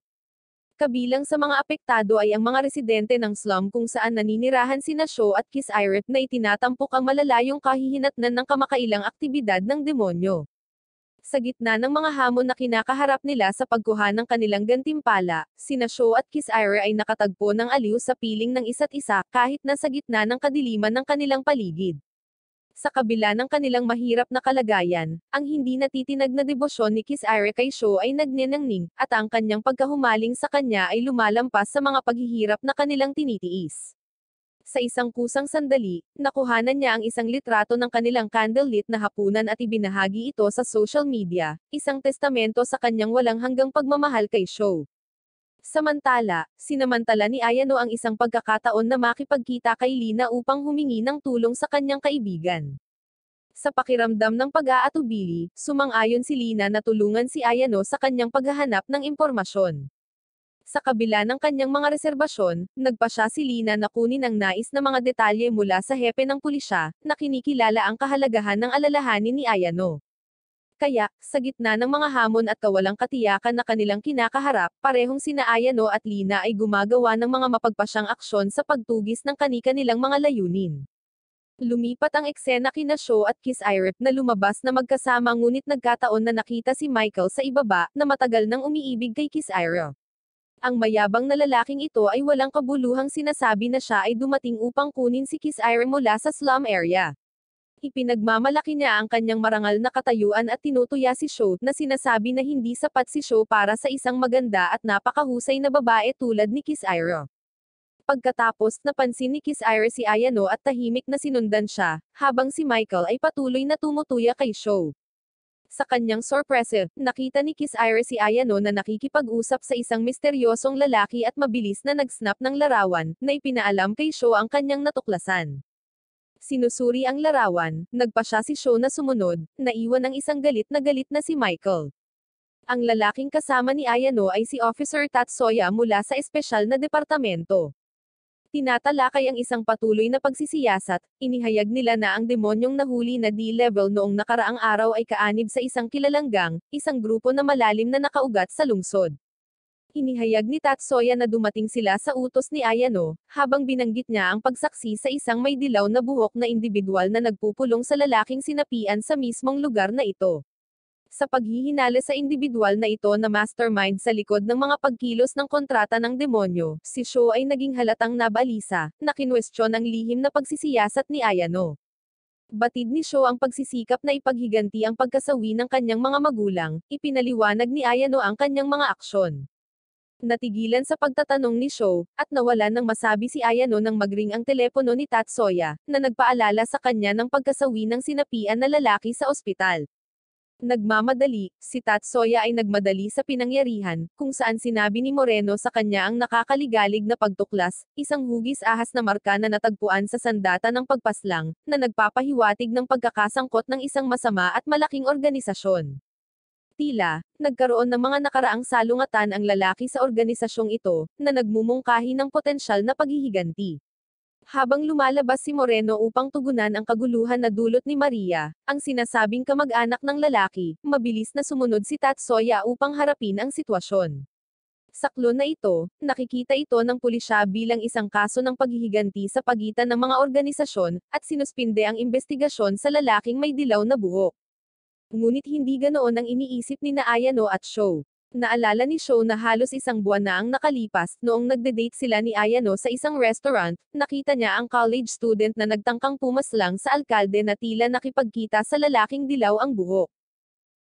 Kabilang sa mga apektado ay ang mga residente ng slum kung saan naninirahan sina Sho at Kiss Irip na itinatampok ang malalayong kahihinatnan ng kamakailang aktibidad ng demonyo. Sa gitna ng mga hamon na kinakaharap nila sa pagkuha ng kanilang gantimpala, sina Sho at Kiss Ira ay nakatagpo ng aliw sa piling ng isa't isa kahit na sa gitna ng kadiliman ng kanilang paligid. Sa kabila ng kanilang mahirap na kalagayan, ang hindi natitinag na debosyon ni Kiss Ira kay Sho ay nagniningning, at ang kanyang pagkahumaling sa kanya ay lumalampas sa mga paghihirap na kanilang tinitiis. Sa isang kusang sandali, nakuhanan niya ang isang litrato ng kanilang candlelit na hapunan at ibinahagi ito sa social media, isang testamento sa kanyang walang hanggang pagmamahal kay Sho. Samantala, sinamantala ni Ayano ang isang pagkakataon na makipagkita kay Lina upang humingi ng tulong sa kanyang kaibigan. Sa pakiramdam ng pag-aatubili, sumang-ayon si Lina na tulungan si Ayano sa kanyang paghahanap ng impormasyon. Sa kabila ng kanyang mga reserbasyon, nagpasya si Lina na kunin ang nais na mga detalye mula sa hepe ng pulisya, na kinikilala ang kahalagahan ng alalahanin ni Ayano. Kaya, sa gitna ng mga hamon at kawalang katiyakan na kanilang kinakaharap, parehong sina Ayano at Lina ay gumagawa ng mga mapagpasyang aksyon sa pagtugis ng kani-kanilang mga layunin. Lumipat ang eksena kina Sho at Kiss Irip na lumabas na magkasama ngunit nagkataon na nakita si Michael sa ibaba, na matagal nang umiibig kay Kiss Ira. Ang mayabang na lalaking ito ay walang kabuluhang sinasabi na siya ay dumating upang kunin si Kiss Ira mula sa slum area. Ipinagmamalaki niya ang kanyang marangal na katayuan at tinutuya si Sho, na sinasabi na hindi sapat si Sho para sa isang maganda at napakahusay na babae tulad ni Kiss Ira. Pagkatapos, napansin ni Kiss Ira si Ayano at tahimik na sinundan siya, habang si Michael ay patuloy na tumutuya kay Sho. Sa kanyang sorpresa, nakita ni Kiss Ira si Ayano na nakikipag-usap sa isang misteryosong lalaki at mabilis na nag-snap ng larawan, na ipinaalam kay Sho ang kanyang natuklasan. Sinusuri ang larawan, nagpasya si Sho na sumunod, naiwan ang isang galit na si Michael. Ang lalaking kasama ni Ayano ay si Officer Tatsuya mula sa espesyal na departamento. Tinatalakay ang isang patuloy na pagsisiyasat, inihayag nila na ang demonyong nahuli na D-level noong nakaraang araw ay kaanib sa isang kilalang gang, isang grupo na malalim na nakaugat sa lungsod. Inihayag ni Tatsuya na dumating sila sa utos ni Ayano, habang binanggit niya ang pagsaksi sa isang may dilaw na buhok na individual na nagpupulong sa lalaking sinapian sa mismong lugar na ito. Sa paghihinala sa individual na ito na mastermind sa likod ng mga pagkilos ng kontrata ng demonyo, si Sho ay naging halatang nabalisa, na kinwestiyon ang lihim na pagsisiyasat ni Ayano. Batid ni Sho ang pagsisikap na ipaghiganti ang pagkasawi ng kanyang mga magulang, ipinaliwanag ni Ayano ang kanyang mga aksyon. Natigilan sa pagtatanong ni Sho, at nawalan ng masabi si Ayano nang magring ang telepono ni Tatsuya, na nagpaalala sa kanya ng pagkasawi ng sinapian na lalaki sa ospital. Nagmamadali, si Tatsuya ay nagmadali sa pinangyarihan, kung saan sinabi ni Moreno sa kanya ang nakakaligalig na pagtuklas, isang hugis ahas na marka na natagpuan sa sandata ng pagpaslang, na nagpapahiwatig ng pagkakasangkot ng isang masama at malaking organisasyon. Tila, nagkaroon ng mga nakaraang salungatan ang lalaki sa organisasyong ito, na nagmumungkahi ng potensyal na paghihiganti. Habang lumalabas si Moreno upang tugunan ang kaguluhan na dulot ni Maria, ang sinasabing kamag-anak ng lalaki, mabilis na sumunod si Tatsuya upang harapin ang sitwasyon. Sa klon na ito, nakikita ito ng pulisya bilang isang kaso ng paghihiganti sa pagitan ng mga organisasyon, at sinuspinde ang investigasyon sa lalaking may dilaw na buhok. Ngunit hindi ganoon ang iniisip ni na Ayano at Sho. Naalala ni Sho na halos isang buwan na ang nakalipas, noong nagde-date sila ni Ayano sa isang restaurant, nakita niya ang college student na nagtangkang pumaslang sa alkalde na tila nakipagkita sa lalaking dilaw ang buhok.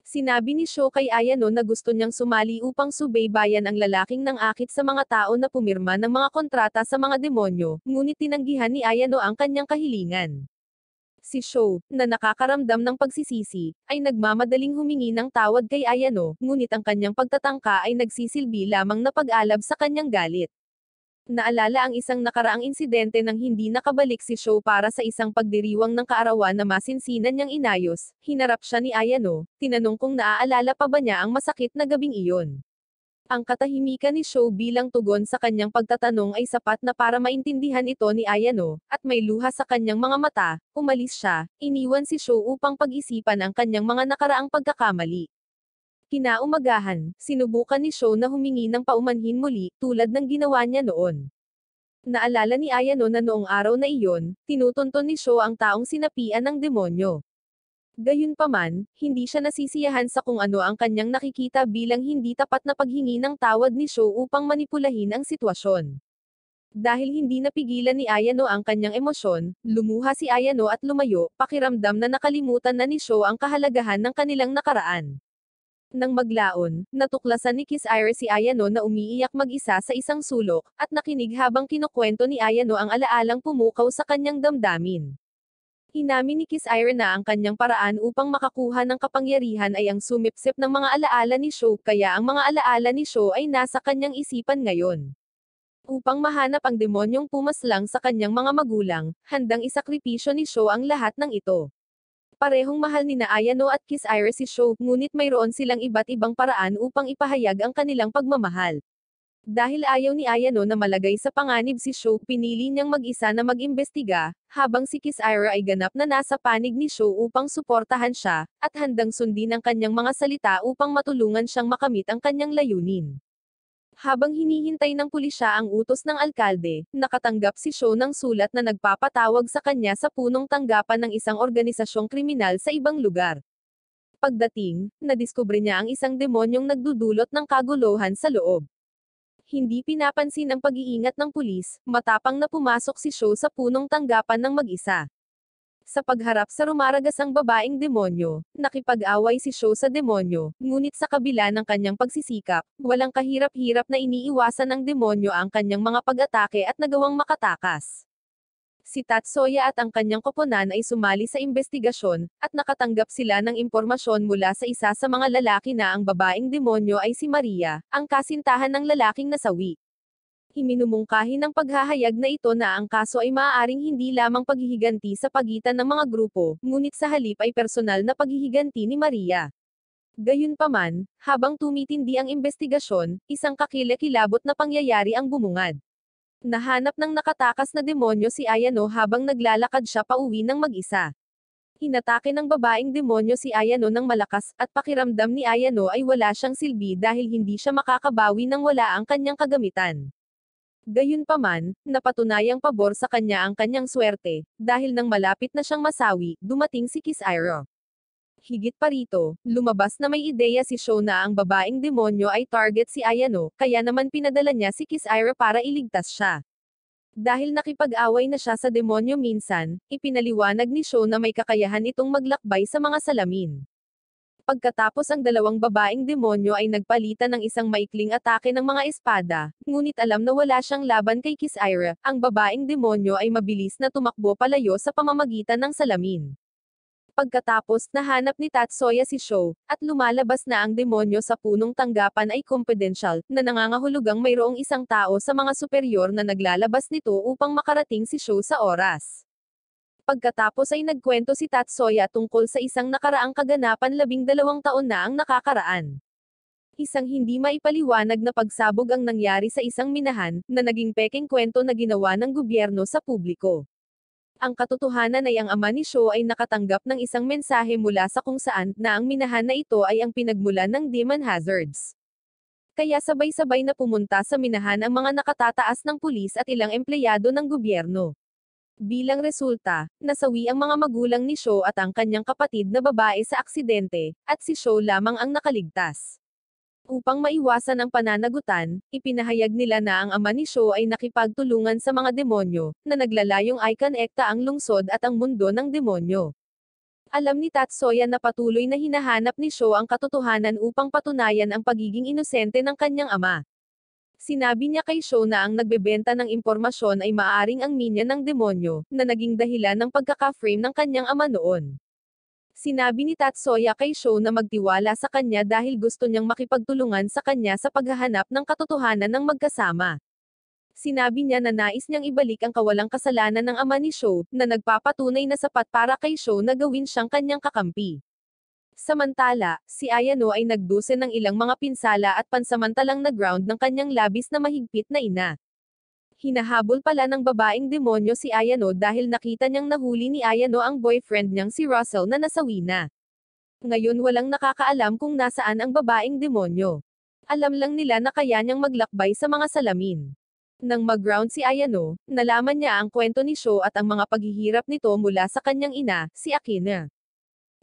Sinabi ni Sho kay Ayano na gusto niyang sumali upang subaybayan ang lalaking nang-akit sa mga tao na pumirma ng mga kontrata sa mga demonyo, ngunit tinanggihan ni Ayano ang kanyang kahilingan. Si Sho, na nakakaramdam ng pagsisisi, ay nagmamadaling humingi ng tawad kay Ayano, ngunit ang kanyang pagtatangka ay nagsisilbi lamang na pag-alab sa kanyang galit. Naalala ang isang nakaraang insidente nang hindi nakabalik si Sho para sa isang pagdiriwang ng kaarawan na masinsinan niyang inayos, hinarap siya ni Ayano, tinanong kung naaalala pa ba niya ang masakit na gabing iyon. Ang katahimikan ni Sho bilang tugon sa kanyang pagtatanong ay sapat na para maintindihan ito ni Ayano, at may luha sa kanyang mga mata, umalis siya, iniwan si Sho upang pag-isipan ang kanyang mga nakaraang pagkakamali. Kinaumagahan, sinubukan ni Sho na humingi ng paumanhin muli, tulad ng ginawa niya noon. Naalala ni Ayano na noong araw na iyon, tinutunton ni Sho ang taong sinapian ng demonyo. Gayunpaman, hindi siya nasisiyahan sa kung ano ang kanyang nakikita bilang hindi tapat na paghingi ng tawad ni Sho upang manipulahin ang sitwasyon. Dahil hindi napigilan ni Ayano ang kanyang emosyon, lumuha si Ayano at lumayo, pakiramdam na nakalimutan na ni Sho ang kahalagahan ng kanilang nakaraan. Nang maglaon, natuklasan ni Kiss Ira si Ayano na umiiyak mag-isa sa isang sulok, at nakinig habang kinukwento ni Ayano ang alaalang pumukaw sa kanyang damdamin. Inamin ni Kiss Ira na ang kanyang paraan upang makakuha ng kapangyarihan ay ang sumipsip ng mga alaala ni Sho, kaya ang mga alaala ni Sho ay nasa kanyang isipan ngayon. Upang mahanap ang demonyong pumaslang sa kanyang mga magulang, handang isakripisyo ni Sho ang lahat ng ito. Parehong mahal ni na Ayano at Kiss Ira si Sho, ngunit mayroon silang iba't ibang paraan upang ipahayag ang kanilang pagmamahal. Dahil ayaw ni Ayano na malagay sa panganib si Sho, pinili niyang mag-isa na mag-imbestiga, habang si Kiss Ira ay ganap na nasa panig ni Sho upang suportahan siya, at handang sundin ang kanyang mga salita upang matulungan siyang makamit ang kanyang layunin. Habang hinihintay ng pulisya ang utos ng alkalde, nakatanggap si Sho ng sulat na nagpapatawag sa kanya sa punong tanggapan ng isang organisasyong kriminal sa ibang lugar. Pagdating, nadiskubre niya ang isang demonyong nagdudulot ng kaguluhan sa loob. Hindi pinapansin ang pag-iingat ng pulis, matapang na pumasok si Sho sa punong tanggapan ng mag-isa. Sa pagharap sa rumaragasang babaeng demonyo, nakipag-away si Sho sa demonyo, ngunit sa kabila ng kanyang pagsisikap, walang kahirap-hirap na iniiwasan ng demonyo ang kanyang mga pag-atake at nagawang makatakas. Si Tatsuya at ang kanyang koponan ay sumali sa investigasyon, at nakatanggap sila ng impormasyon mula sa isa sa mga lalaki na ang babaeng demonyo ay si Maria, ang kasintahan ng lalaking nasawi. Iminumungkahi ng paghahayag na ito na ang kaso ay maaaring hindi lamang paghihiganti sa pagitan ng mga grupo, ngunit sa halip ay personal na paghihiganti ni Maria. Gayunpaman, habang tumitindi ang investigasyon, isang kakilakilabot na pangyayari ang bumungad. Nahanap ng nakatakas na demonyo si Ayano habang naglalakad siya pauwi ng mag-isa. Hinatake ng babaeng demonyo si Ayano ng malakas, at pakiramdam ni Ayano ay wala siyang silbi dahil hindi siya makakabawi nang wala ang kanyang kagamitan. Gayunpaman, napatunayang pabor sa kanya ang kanyang swerte, dahil nang malapit na siyang masawi, dumating si Kiss Ira. Higit pa rito, lumabas na may ideya si Sho na ang babaeng demonyo ay target si Ayano, kaya naman pinadala niya si Kiss Ira para iligtas siya. Dahil nakipag-away na siya sa demonyo minsan, ipinaliwanag ni Sho na may kakayahan itong maglakbay sa mga salamin. Pagkatapos ang dalawang babaeng demonyo ay nagpalitan ng isang maikling atake ng mga espada, ngunit alam na wala siyang laban kay Kiss Ira, ang babaeng demonyo ay mabilis na tumakbo palayo sa pamamagitan ng salamin. Pagkatapos nahanap ni Tatsuya si Sho, at lumalabas na ang demonyo sa punong tanggapan ay confidential, na nangangahulugang mayroong isang tao sa mga superior na naglalabas nito upang makarating si Sho sa oras. Pagkatapos ay nagkwento si Tatsuya tungkol sa isang nakaraang kaganapan 12 taon na ang nakakaraan. Isang hindi maipaliwanag na pagsabog ang nangyari sa isang minahan, na naging pekeng kwento na ginawa ng gobyerno sa publiko. Ang katotohanan ay ang ama ni Sho ay nakatanggap ng isang mensahe mula sa kung saan na ang minahan na ito ay ang pinagmulan ng demon hazards. Kaya sabay-sabay na pumunta sa minahan ang mga nakatataas ng pulis at ilang empleyado ng gobyerno. Bilang resulta, nasawi ang mga magulang ni Sho at ang kanyang kapatid na babae sa aksidente, at si Sho lamang ang nakaligtas. Upang maiwasan ang pananagutan, ipinahayag nila na ang ama ni Sho ay nakipagtulungan sa mga demonyo, na naglalayong ikonekta ang lungsod at ang mundo ng demonyo. Alam ni Tatsuya na patuloy na hinahanap ni Sho ang katotohanan upang patunayan ang pagiging inosente ng kanyang ama. Sinabi niya kay Sho na ang nagbebenta ng impormasyon ay maaring ang minya ng demonyo, na naging dahilan ng pagkaka-frame ng kanyang ama noon. Sinabi ni Tatsuya kay Sho na magtiwala sa kanya dahil gusto niyang makipagtulungan sa kanya sa paghahanap ng katotohanan ng magkasama. Sinabi niya na nais niyang ibalik ang kawalang kasalanan ng ama ni Sho, na nagpapatunay na sapat para kay Sho na gawin siyang kanyang kakampi. Samantala, si Ayano ay nagdusa ng ilang mga pinsala at pansamantalang na-ground ng kanyang labis na mahigpit na ina. Hinahabol pala ng babaeng demonyo si Ayano dahil nakita niyang nahuli ni Ayano ang boyfriend niyang si Russell na nasawi na. Ngayon walang nakakaalam kung nasaan ang babaeng demonyo. Alam lang nila na kaya niyang maglakbay sa mga salamin. Nang mag-ground si Ayano, nalaman niya ang kwento ni Sho at ang mga paghihirap nito mula sa kanyang ina, si Akina.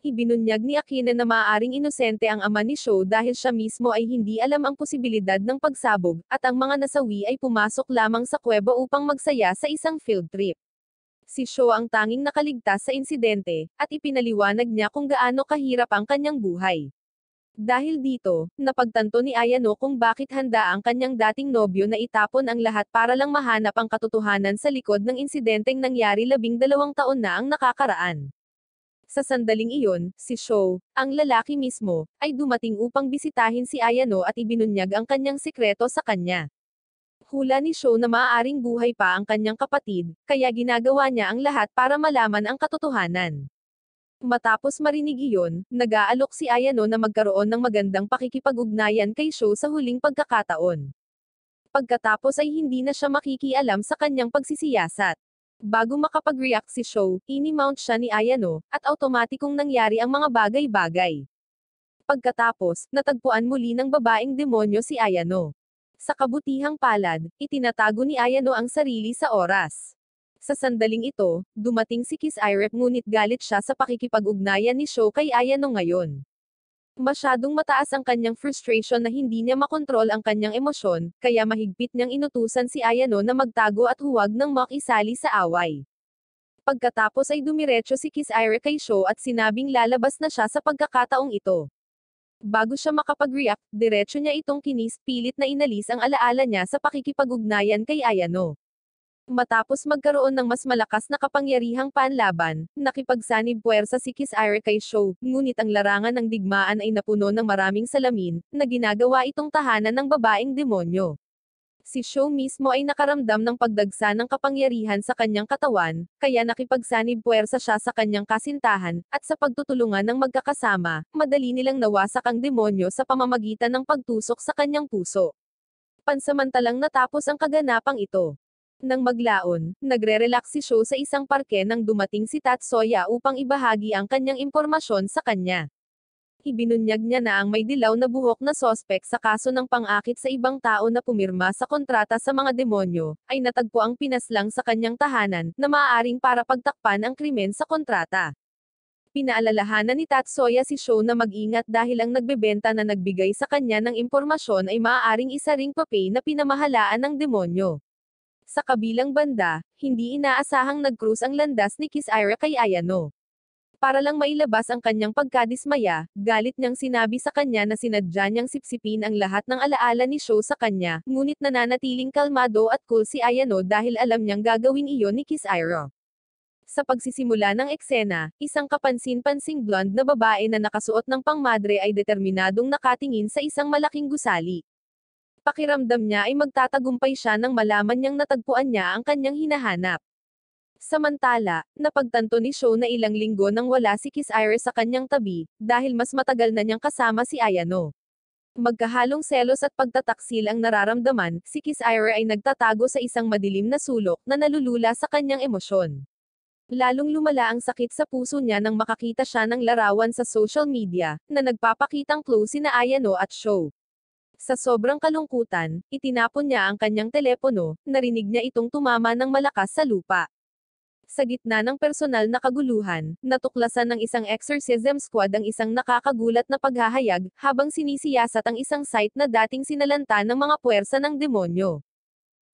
Ibinunyag ni Akina na maaaring inosente ang ama ni Sho dahil siya mismo ay hindi alam ang posibilidad ng pagsabog, at ang mga nasawi ay pumasok lamang sa kuweba upang magsaya sa isang field trip. Si Sho ang tanging nakaligtas sa insidente, at ipinaliwanag niya kung gaano kahirap ang kanyang buhay. Dahil dito, napagtanto ni Ayano kung bakit handa ang kanyang dating nobyo na itapon ang lahat para lang mahanap ang katotohanan sa likod ng insidenteng nangyari 12 taon na ang nakakaraan. Sa sandaling iyon, si Sho, ang lalaki mismo, ay dumating upang bisitahin si Ayano at ibinunyag ang kanyang sikreto sa kanya. Hula ni Sho na maaaring buhay pa ang kanyang kapatid, kaya ginagawa niya ang lahat para malaman ang katotohanan. Matapos marinig iyon, nag-aalok si Ayano na magkaroon ng magandang pakikipag-ugnayan kay Sho sa huling pagkakataon. Pagkatapos ay hindi na siya makikialam sa kanyang pagsisiyasat. Bago makapag-react si Sho, ini-mount siya ni Ayano, at automatikong nangyari ang mga bagay-bagay. Pagkatapos, natagpuan muli ng babaeng demonyo si Ayano. Sa kabutihang palad, itinatago ni Ayano ang sarili sa oras. Sa sandaling ito, dumating si Kiss Irep ngunit galit siya sa pakikipag-ugnayan ni Sho kay Ayano ngayon. Masyadong mataas ang kanyang frustration na hindi niya makontrol ang kanyang emosyon, kaya mahigpit niyang inutusan si Ayano na magtago at huwag nang makisali sa away. Pagkatapos ay dumiretso si Kiss Ire kay Sho at sinabing lalabas na siya sa pagkakataong ito. Bago siya makapag-react, diretso niya itong kinis, pilit na inalis ang alaala niya sa pakikipag-ugnayan kay Ayano. Matapos magkaroon ng mas malakas na kapangyarihang panlaban, nakipagsanib puwersa si Kiss Ire kay Sho, ngunit ang larangan ng digmaan ay napuno ng maraming salamin, na ginagawa itong tahanan ng babaeng demonyo. Si Sho mismo ay nakaramdam ng pagdagsa ng kapangyarihan sa kanyang katawan, kaya nakipagsanib puwersa siya sa kanyang kasintahan, at sa pagtutulungan ng magkakasama, madali nilang nawasak ang demonyo sa pamamagitan ng pagtusok sa kanyang puso. Pansamantalang natapos ang kaganapang ito. Nang maglaon, nagre-relax si Sho sa isang parke nang dumating si Tatsuya upang ibahagi ang kanyang impormasyon sa kanya. Ibinunyag niya na ang may dilaw na buhok na sospek sa kaso ng pang-akit sa ibang tao na pumirma sa kontrata sa mga demonyo, ay natagpo ang pinaslang sa kanyang tahanan, na maaaring para pagtakpan ang krimen sa kontrata. Pinaalalahanan ni Tatsuya si Sho na mag-ingat dahil ang nagbebenta na nagbigay sa kanya ng impormasyon ay maaaring isa ring papel na pinamahalaan ng demonyo. Sa kabilang banda, hindi inaasahang nag-cruise ang landas ni Kiss Ire kay Ayano. Para lang mailabas ang kanyang pagkadismaya, galit niyang sinabi sa kanya na sinadya niyang sipsipin ang lahat ng alaala ni Sho sa kanya, ngunit nananatiling kalmado at cool si Ayano dahil alam niyang gagawin iyon ni Kiss Ire. Sa pagsisimula ng eksena, isang kapansin-pansing blonde na babae na nakasuot ng pangmadre ay determinadong nakatingin sa isang malaking gusali. Pakiramdam niya ay magtatagumpay siya nang malaman niyang natagpuan niya ang kanyang hinahanap. Samantala, napagtanto ni Sho na ilang linggo nang wala si Kiss Iris sa kanyang tabi, dahil mas matagal na niyang kasama si Ayano. Magkahalong selos at pagtataksil ang nararamdaman, si Kiss Iris ay nagtatago sa isang madilim na sulok na nalulula sa kanyang emosyon. Lalong lumala ang sakit sa puso niya nang makakita siya ng larawan sa social media, na nagpapakitang close sina Ayano at Sho. Sa sobrang kalungkutan, itinapon niya ang kanyang telepono, narinig niya itong tumama ng malakas sa lupa. Sa gitna ng personal na kaguluhan, natuklasan ng isang exorcism squad ang isang nakakagulat na paghahayag, habang sinisiyasat ang isang site na dating sinalanta ng mga puwersa ng demonyo.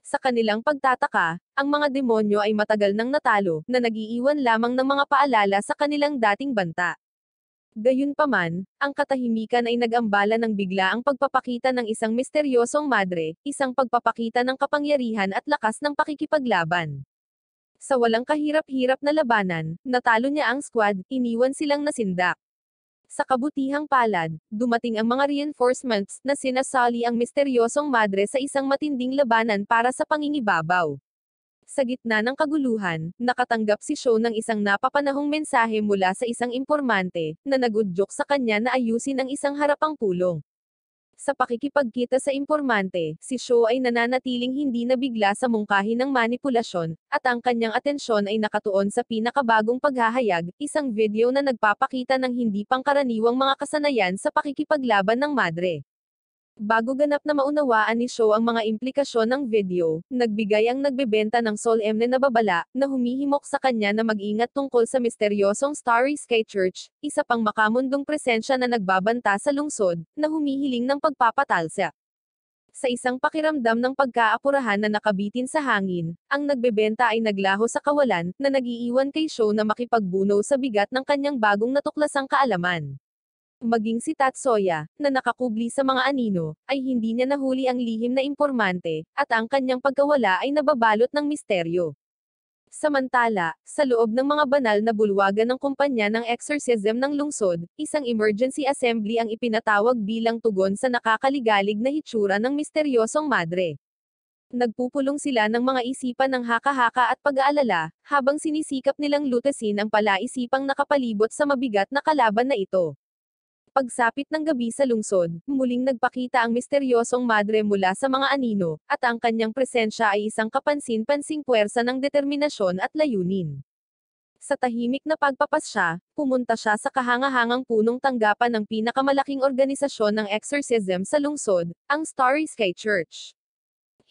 Sa kanilang pagtataka, ang mga demonyo ay matagal nang natalo, na nag-iiwan lamang ng mga paalala sa kanilang dating banta. Gayunpaman, ang katahimikan ay nag-ambala ng bigla ang pagpapakita ng isang misteryosong madre, isang pagpapakita ng kapangyarihan at lakas ng pakikipaglaban. Sa walang kahirap-hirap na labanan, natalo niya ang squad, iniwan silang nasindak. Sa kabutihang palad, dumating ang mga reinforcements na sinasali ang misteryosong madre sa isang matinding labanan para sa pangingibabaw. Sa gitna ng kaguluhan, nakatanggap si Sho ng isang napapanahong mensahe mula sa isang impormante, na nagudyok sa kanya na ayusin ang isang harapang pulong. Sa pakikipagkita sa impormante, si Sho ay nananatiling hindi nabigla sa mungkahi ng manipulasyon, at ang kanyang atensyon ay nakatuon sa pinakabagong paghahayag, isang video na nagpapakita ng hindi pangkaraniwang mga kasanayan sa pakikipaglaban ng madre. Bago ganap na maunawaan ni Sho ang mga implikasyon ng video, nagbigay ang nagbebenta ng solemne na babala, na humihimok sa kanya na mag-ingat tungkol sa misteryosong Starry Sky Church, isa pang makamundong presensya na nagbabanta sa lungsod, na humihiling ng pagpapatalsa. Sa isang pakiramdam ng pagkaapurahan na nakabitin sa hangin, ang nagbebenta ay naglaho sa kawalan, na nag-iiwan kay Sho na makipagbuno sa bigat ng kanyang bagong natuklasang kaalaman. Maging si Tatsuya, na nakakubli sa mga anino, ay hindi niya nahuli ang lihim na impormante, at ang kanyang pagkawala ay nababalot ng misteryo. Samantala, sa loob ng mga banal na bulwagan ng kumpanya ng exorcism ng lungsod, isang emergency assembly ang ipinatawag bilang tugon sa nakakaligalig na hitsura ng misteryosong madre. Nagpupulong sila ng mga isipan ng haka-haka at pag-aalala, habang sinisikap nilang lutasin ang palaisipang nakapalibot sa mabigat na kalaban na ito. Pagsapit ng gabi sa lungsod, muling nagpakita ang misteryosong madre mula sa mga anino, at ang kanyang presensya ay isang kapansin-pansing puwersa ng determinasyon at layunin. Sa tahimik na pagpapasya, pumunta siya sa kahangahangang punong tanggapan ng pinakamalaking organisasyon ng exorcism sa lungsod, ang Starry Sky Church.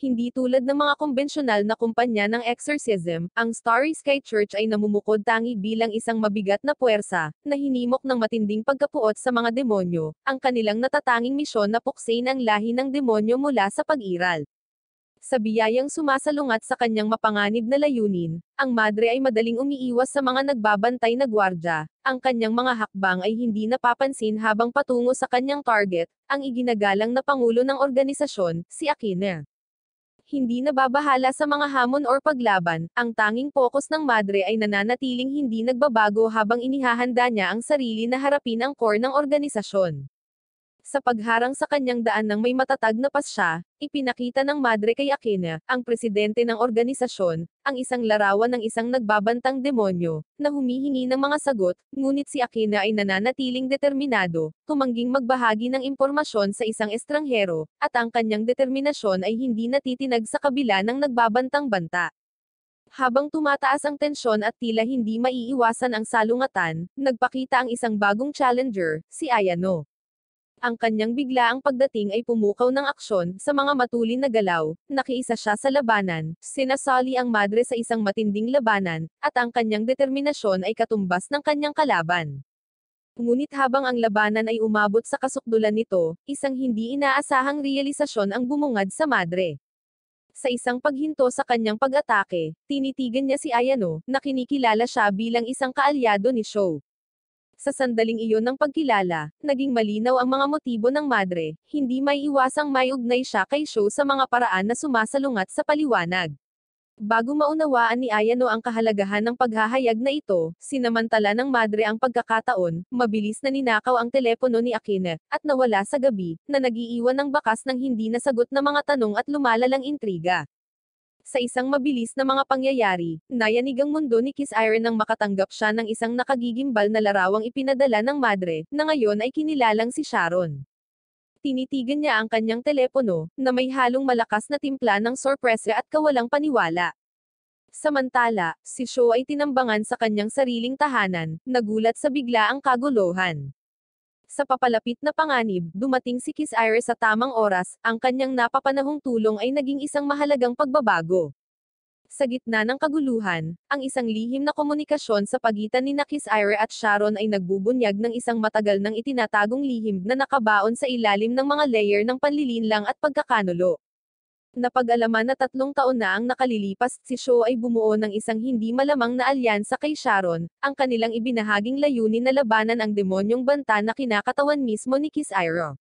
Hindi tulad ng mga kumbensyonal na kumpanya ng exorcism, ang Starry Sky Church ay namumukod tangi bilang isang mabigat na puwersa, na hinimok ng matinding pagkapuot sa mga demonyo, ang kanilang natatanging misyon na puksain ang lahi ng demonyo mula sa pag-iral. Sa biyayang sumasalungat sa kanyang mapanganib na layunin, ang madre ay madaling umiiwas sa mga nagbabantay na gwardya, ang kanyang mga hakbang ay hindi napapansin habang patungo sa kanyang target, ang iginagalang na pangulo ng organisasyon, si Akina. Hindi nababahala sa mga hamon or paglaban, ang tanging focus ng madre ay nananatiling hindi nagbabago habang inihahanda niya ang sarili na harapin ang core ng organisasyon. Sa pagharang sa kanyang daan ng may matatag na pasya, ipinakita ng madre kay Akina, ang presidente ng organisasyon, ang isang larawan ng isang nagbabantang demonyo, na humihingi ng mga sagot, ngunit si Akina ay nananatiling determinado, tumangging magbahagi ng impormasyon sa isang estranghero, at ang kanyang determinasyon ay hindi natitinag sa kabila ng nagbabantang banta. Habang tumataas ang tensyon at tila hindi maiiwasan ang salungatan, nagpakita ang isang bagong challenger, si Ayano. Ang kanyang biglaang pagdating ay pumukaw ng aksyon, sa mga matulin na galaw, nakiisa siya sa labanan, sinasali ang madre sa isang matinding labanan, at ang kanyang determinasyon ay katumbas ng kanyang kalaban. Ngunit habang ang labanan ay umabot sa kasukdulan nito, isang hindi inaasahang realisasyon ang bumungad sa madre. Sa isang paghinto sa kanyang pag-atake, tinitigan niya si Ayano, na kinikilala siya bilang isang kaalyado ni Sho. Sa sandaling iyon ng pagkilala, naging malinaw ang mga motibo ng madre, hindi may iwasang may ugnay siya kay Sho sa mga paraan na sumasalungat sa paliwanag. Bago maunawaan ni Ayano ang kahalagahan ng paghahayag na ito, sinamantala ng madre ang pagkakataon, mabilis na ninakaw ang telepono ni Akine, at nawala sa gabi, na nag-iiwan ng bakas ng hindi nasagot na mga tanong at lumalalang intriga. Sa isang mabilis na mga pangyayari, nayanig ang mundo ni Kiss Iron nang makatanggap siya ng isang nakagigimbal na larawang ipinadala ng madre, na ngayon ay kinilalang si Sharon. Tinitigan niya ang kanyang telepono, na may halong malakas na timpla ng sorpresa at kawalang paniwala. Samantala, si Sho ay tinambangan sa kanyang sariling tahanan, nagulat sa biglaang kaguluhan. Sa papalapit na panganib, dumating si Kiss Iris sa tamang oras, ang kanyang napapanahong tulong ay naging isang mahalagang pagbabago. Sa gitna ng kaguluhan, ang isang lihim na komunikasyon sa pagitan ni Kiss Iris at Sharon ay nagbubunyag ng isang matagal nang itinatagong lihim na nakabaon sa ilalim ng mga layer ng panlilinlang at pagkakanulo. Napag-alaman na 3 taon na ang nakalilipas, si Sho ay bumuo ng isang hindi malamang na alyansa kay Sharon, ang kanilang ibinahaging layunin na labanan ang demonyong banta na kinakatawan mismo ni Kiss Iris.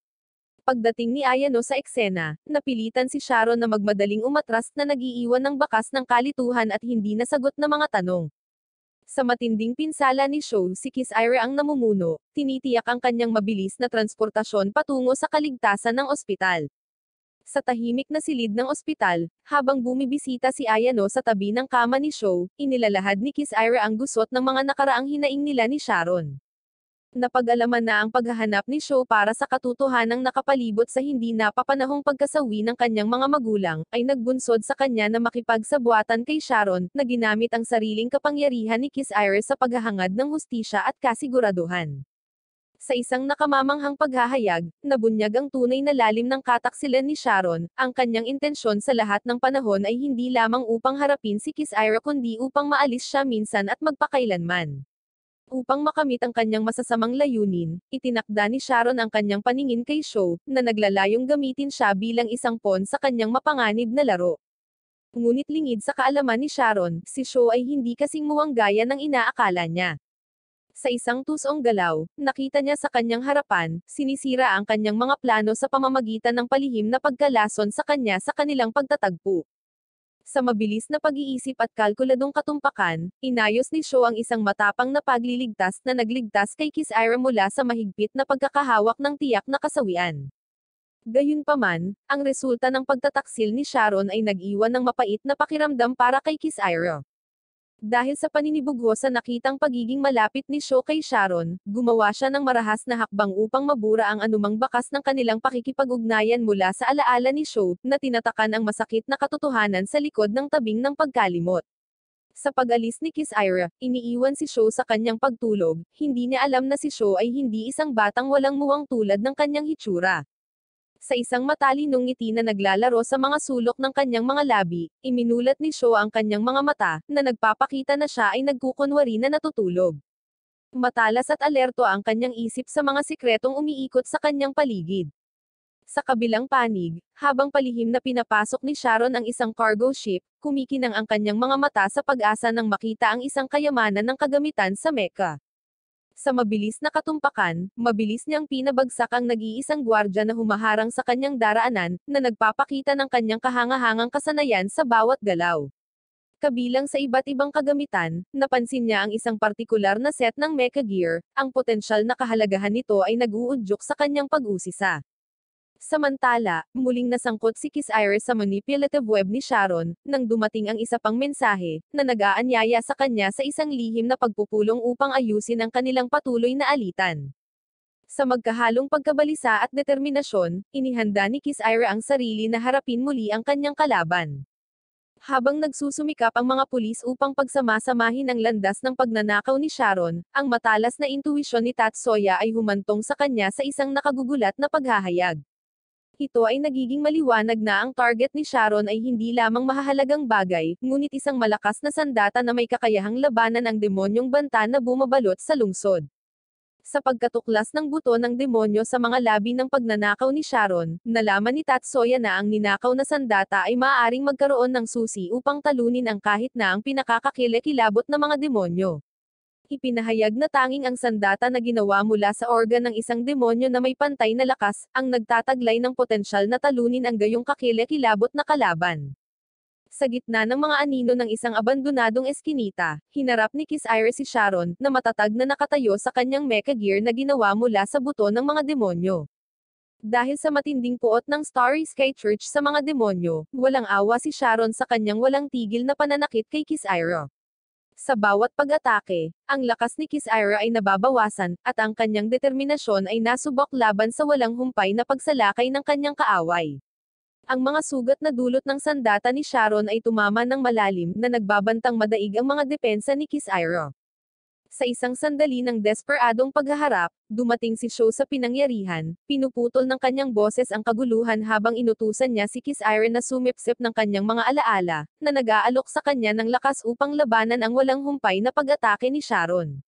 Pagdating ni Ayano sa eksena, napilitan si Sharon na magmadaling umatras na nag-iiwan ng bakas ng kalituhan at hindi nasagot na mga tanong. Sa matinding pinsala ni Sho, si Kiss Iris ang namumuno, tinitiyak ang kanyang mabilis na transportasyon patungo sa kaligtasan ng ospital. Sa tahimik na silid ng ospital, habang bumibisita si Ayano sa tabi ng kama ni Sho, inilalahad ni Kiss Iris ang gusot ng mga nakaraang hinaing nila ni Sharon. Napag-alaman na ang paghahanap ni Sho para sa katotohanang nakapalibot sa hindi napapanahong pagkasawi ng kanyang mga magulang, ay nagbunsod sa kanya na makipagsabuatan kay Sharon, na ginamit ang sariling kapangyarihan ni Kiss Iris sa paghahangad ng hustisya at kasiguraduhan. Sa isang nakamamanghang paghahayag, nabunyag ang tunay na lalim ng kataksilan ni Sharon, ang kanyang intensyon sa lahat ng panahon ay hindi lamang upang harapin si Kiss Iris kundi upang maalis siya minsan at magpakailanman. Upang makamit ang kanyang masasamang layunin, itinakda ni Sharon ang kanyang paningin kay Sho, na naglalayong gamitin siya bilang isang pawn sa kanyang mapanganib na laro. Ngunit lingid sa kaalaman ni Sharon, si Sho ay hindi kasing muwang gaya ng inaakala niya. Sa isang tusong galaw, nakita niya sa kanyang harapan, sinisira ang kanyang mga plano sa pamamagitan ng palihim na pagkalason sa kanya sa kanilang pagtatagpo. Sa mabilis na pag-iisip at kalkuladong katumpakan, inayos ni Sho ang isang matapang na pagliligtas na nagligtas kay Kiss Iris mula sa mahigpit na pagkakahawak ng tiyak na kasawian. Gayunpaman, ang resulta ng pagtataksil ni Sharon ay nag-iwan ng mapait na pakiramdam para kay Kiss Iris. Dahil sa paninibugho sa nakitang pagiging malapit ni Sho kay Sharon, gumawa siya ng marahas na hakbang upang mabura ang anumang bakas ng kanilang pakikipag-ugnayan mula sa alaala ni Sho, na tinatakan ang masakit na katotohanan sa likod ng tabing ng pagkalimot. Sa pag-alis ni Kiss Iris, iniiwan si Sho sa kanyang pagtulog, hindi niya alam na si Sho ay hindi isang batang walang muwang tulad ng kanyang hitsura. Sa isang matalinong ngiti na naglalaro sa mga sulok ng kanyang mga labi, iminulat ni Sho ang kanyang mga mata, na nagpapakita na siya ay nagkukunwari na natutulog. Matalas at alerto ang kanyang isip sa mga sikretong umiikot sa kanyang paligid. Sa kabilang panig, habang palihim na pinapasok ni Sharon ang isang cargo ship, kumikinang ang kanyang mga mata sa pag-asa nang makita ang isang kayamanan ng kagamitan sa Mecca. Sa mabilis na katumpakan, mabilis niyang pinabagsak ang nag-iisang gwardya na humaharang sa kanyang daraanan, na nagpapakita ng kanyang kahangahangang kasanayan sa bawat galaw. Kabilang sa iba't ibang kagamitan, napansin niya ang isang partikular na set ng mecha gear, ang potensyal na kahalagahan nito ay nag-uudyok sa kanyang pag-usisa. Samantala, muling nasangkot si Kiss Iris sa manipulative web ni Sharon, nang dumating ang isa pang mensahe, na nag-aanyaya sa kanya sa isang lihim na pagpupulong upang ayusin ang kanilang patuloy na alitan. Sa magkahalong pagkabalisa at determinasyon, inihanda ni Kiss Iris ang sarili na harapin muli ang kanyang kalaban. Habang nagsusumikap ang mga pulis upang pagsamasamahin ang landas ng pagnanakaw ni Sharon, ang matalas na intuwisyon ni Tatsuya ay humantong sa kanya sa isang nakagugulat na paghahayag. Ito ay nagiging maliwanag na ang target ni Sharon ay hindi lamang mahahalagang bagay, ngunit isang malakas na sandata na may kakayahang labanan ang demonyong banta na bumabalot sa lungsod. Sa pagkatuklas ng buto ng demonyo sa mga labi ng pagnanakaw ni Sharon, nalaman ni Tatsuya na ang ninakaw na sandata ay maaaring magkaroon ng susi upang talunin ang kahit na ang pinakakakilakilabot na mga demonyo. Ipinahayag na tanging ang sandata na ginawa mula sa organ ng isang demonyo na may pantay na lakas, ang nagtataglay ng potensyal na talunin ang gayong kakilakilabot na kalaban. Sa gitna ng mga anino ng isang abandonadong eskinita, hinarap ni Kiss Ira si Sharon, na matatag na nakatayo sa kanyang mecha gear na ginawa mula sa buto ng mga demonyo. Dahil sa matinding puot ng Starry Sky Church sa mga demonyo, walang awa si Sharon sa kanyang walang tigil na pananakit kay Kiss Ira. Sa bawat pag-atake, ang lakas ni Kiss Ira ay nababawasan, at ang kanyang determinasyon ay nasubok laban sa walang humpay na pagsalakay ng kanyang kaaway. Ang mga sugat na dulot ng sandata ni Sharon ay tumama ng malalim na nagbabantang madaig ang mga depensa ni Kiss Ira. Sa isang sandali ng desperadong paghaharap, dumating si Sho sa pinangyarihan, pinuputol ng kanyang boses ang kaguluhan habang inutusan niya si Kiss Ira na sumipsip ng kanyang mga alaala, na nag-aalok sa kanya ng lakas upang labanan ang walang humpay na pag-atake ni Sharon.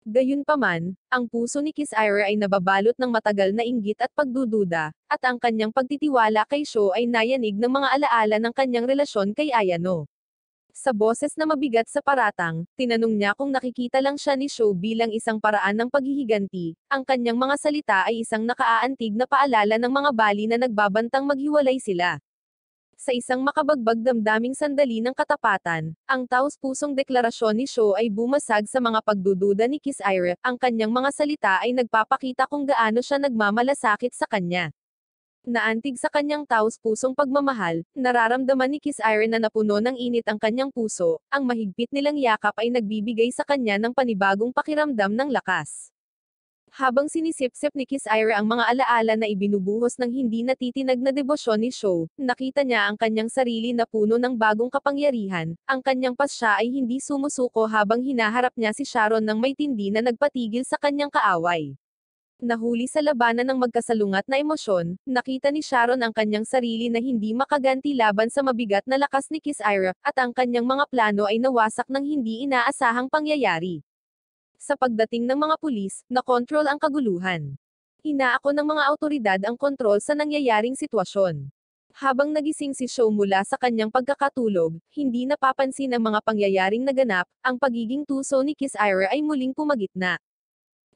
Gayunpaman, ang puso ni Kiss Ira ay nababalot ng matagal na inggit at pagdududa, at ang kanyang pagtitiwala kay Sho ay nayanig ng mga alaala ng kanyang relasyon kay Ayano. Sa boses na mabigat sa paratang, tinanong niya kung nakikita lang siya ni Sho bilang isang paraan ng paghihiganti. Ang kanyang mga salita ay isang nakaaantig na paalala ng mga bali na nagbabantang maghiwalay sila. Sa isang makabagbag damdaming sandali ng katapatan, ang taos-pusong deklarasyon ni Sho ay bumasag sa mga pagdududa ni Kiss Ira. Ang kanyang mga salita ay nagpapakita kung gaano siya nagmamalasakit sa kanya. Naantig sa kanyang taos-pusong pagmamahal, nararamdaman ni Kiss Ira na napuno ng init ang kanyang puso, ang mahigpit nilang yakap ay nagbibigay sa kanya ng panibagong pakiramdam ng lakas. Habang sinisipsip ni Kiss Ira ang mga alaala na ibinubuhos ng hindi natitinag na debosyon ni Sho, nakita niya ang kanyang sarili na puno ng bagong kapangyarihan, ang kanyang pasya ay hindi sumusuko habang hinaharap niya si Sharon ng may tindi na nagpatigil sa kanyang kaaway. Nahuli sa labanan ng magkasalungat na emosyon, nakita ni Sharon ang kanyang sarili na hindi makaganti laban sa mabigat na lakas ni Kiss Ira, at ang kanyang mga plano ay nawasak ng hindi inaasahang pangyayari. Sa pagdating ng mga pulis, nakontrol ang kaguluhan. Inaako ng mga awtoridad ang kontrol sa nangyayaring sitwasyon. Habang nagising si Sho mula sa kanyang pagkakatulog, hindi napapansin ang mga pangyayaring naganap, ang pagiging tuso ni Kiss Ira ay muling pumagitna.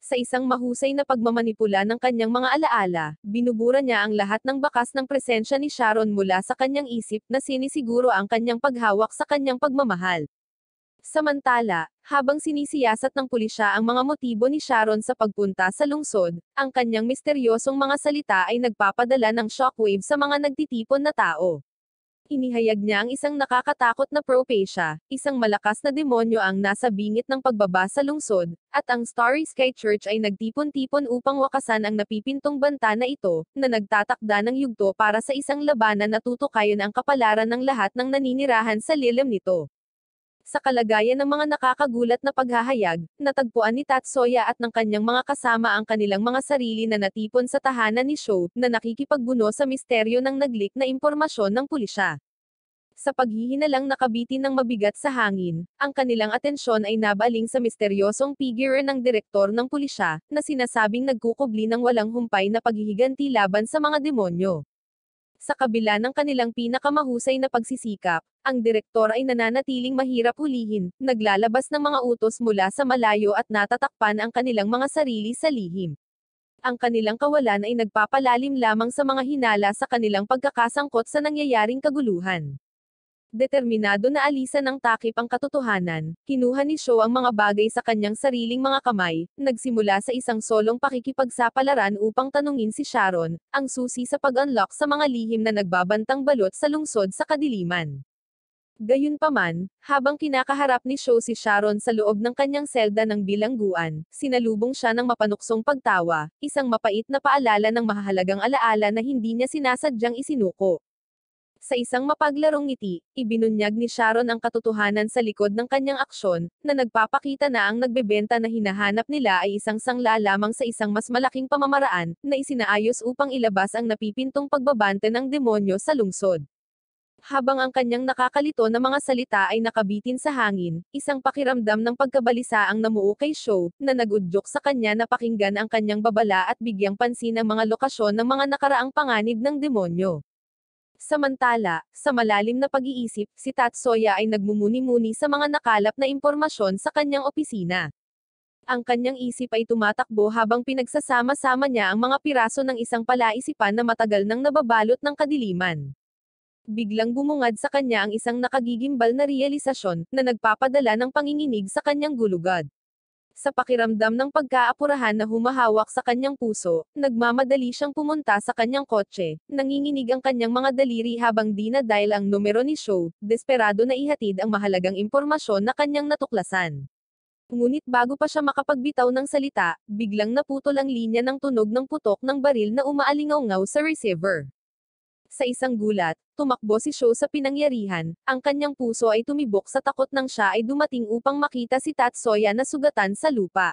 Sa isang mahusay na pagmamanipula ng kanyang mga alaala, binubura niya ang lahat ng bakas ng presensya ni Sharon mula sa kanyang isip na sinisiguro ang kanyang paghawak sa kanyang pagmamahal. Samantala, habang sinisiyasat ng pulisya ang mga motibo ni Sharon sa pagpunta sa lungsod, ang kanyang misteryosong mga salita ay nagpapadala ng shockwave sa mga nagtitipon na tao. Inihayag niya ang isang nakakatakot na propesya, isang malakas na demonyo ang nasa bingit ng pagbaba sa lungsod, at ang Starry Sky Church ay nagtipon-tipon upang wakasan ang napipintong banta na ito, na nagtatakda ng yugto para sa isang labanan na tutukayin ang kapalaran ng lahat ng naninirahan sa lilim nito. Sa kalagayan ng mga nakakagulat na paghahayag, natagpuan ni Tatsuya at ng kanyang mga kasama ang kanilang mga sarili na natipon sa tahanan ni Sho, na nakikipagbuno sa misteryo ng naglik na impormasyon ng pulisya. Sa paghihinalang nakabitin ng mabigat sa hangin, ang kanilang atensyon ay nabaling sa misteryosong figure ng direktor ng pulisya, na sinasabing nagkukubli ng walang humpay na paghihiganti laban sa mga demonyo. Sa kabila ng kanilang pinakamahusay na pagsisikap, ang direktor ay nananatiling mahirap hulihin, naglalabas ng mga utos mula sa malayo at natatakpan ang kanilang mga sarili sa lihim. Ang kanilang kawalan ay nagpapalalim lamang sa mga hinala sa kanilang pagkakasangkot sa nangyayaring kaguluhan. Determinado na alisan ng takip ang katotohanan, kinuha ni Sho ang mga bagay sa kanyang sariling mga kamay, nagsimula sa isang solong pakikipagsapalaran upang tanungin si Sharon, ang susi sa pag-unlock sa mga lihim na nagbabantang balot sa lungsod sa kadiliman. Gayunpaman, habang kinakaharap ni Sho si Sharon sa loob ng kanyang selda ng bilangguan, sinalubong siya ng mapanuksong pagtawa, isang mapait na paalala ng mahahalagang alaala na hindi niya sinasadyang isinuko. Sa isang mapaglarong ngiti, ibinunyag ni Sharon ang katotohanan sa likod ng kanyang aksyon, na nagpapakita na ang nagbebenta na hinahanap nila ay isang sangla lamang sa isang mas malaking pamamaraan, na isinaayos upang ilabas ang napipintong pagbabante ng demonyo sa lungsod. Habang ang kanyang nakakalito na mga salita ay nakabitin sa hangin, isang pakiramdam ng pagkabalisa ang namuo kay Sho, na nagudyok sa kanya na pakinggan ang kanyang babala at bigyang pansin ang mga lokasyon ng mga nakaraang panganib ng demonyo. Samantala, sa malalim na pag-iisip, si Tatsuya ay nagmumuni-muni sa mga nakalap na impormasyon sa kanyang opisina. Ang kanyang isip ay tumatakbo habang pinagsasama-sama niya ang mga piraso ng isang palaisipan na matagal nang nababalot ng kadiliman. Biglang bumungad sa kanya ang isang nakagigimbal na realisasyon, na nagpapadala ng panginginig sa kanyang gulugad. Sa pakiramdam ng pagkaapurahan na humahawak sa kanyang puso, nagmamadali siyang pumunta sa kanyang kotse, nanginginig ang kanyang mga daliri habang dinadial ang numero ni Shaw, desperado na ihatid ang mahalagang impormasyon na kanyang natuklasan. Ngunit bago pa siya makapagbitaw ng salita, biglang naputol ang linya ng tunog ng putok ng baril na umaalingaw sa receiver. Sa isang gulat, tumakbo si Shaw sa pinangyarihan, ang kanyang puso ay tumibok sa takot nang siya ay dumating upang makita si Tatsuya na sugatan sa lupa.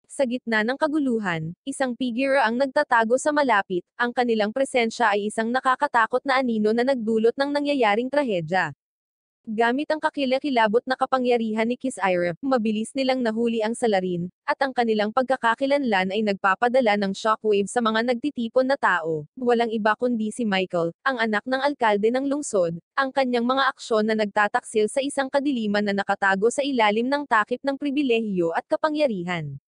Sa gitna ng kaguluhan, isang figure ang nagtatago sa malapit, ang kanilang presensya ay isang nakakatakot na anino na nagdulot ng nangyayaring trahedya. Gamit ang kakilakilabot na kapangyarihan ni Kiss Ira, mabilis nilang nahuli ang salarin, at ang kanilang pagkakakilanlan ay nagpapadala ng shockwave sa mga nagtitipon na tao. Walang iba kundi si Michael, ang anak ng alkalde ng lungsod, ang kanyang mga aksyon na nagtataksil sa isang kadiliman na nakatago sa ilalim ng takip ng pribilehiyo at kapangyarihan.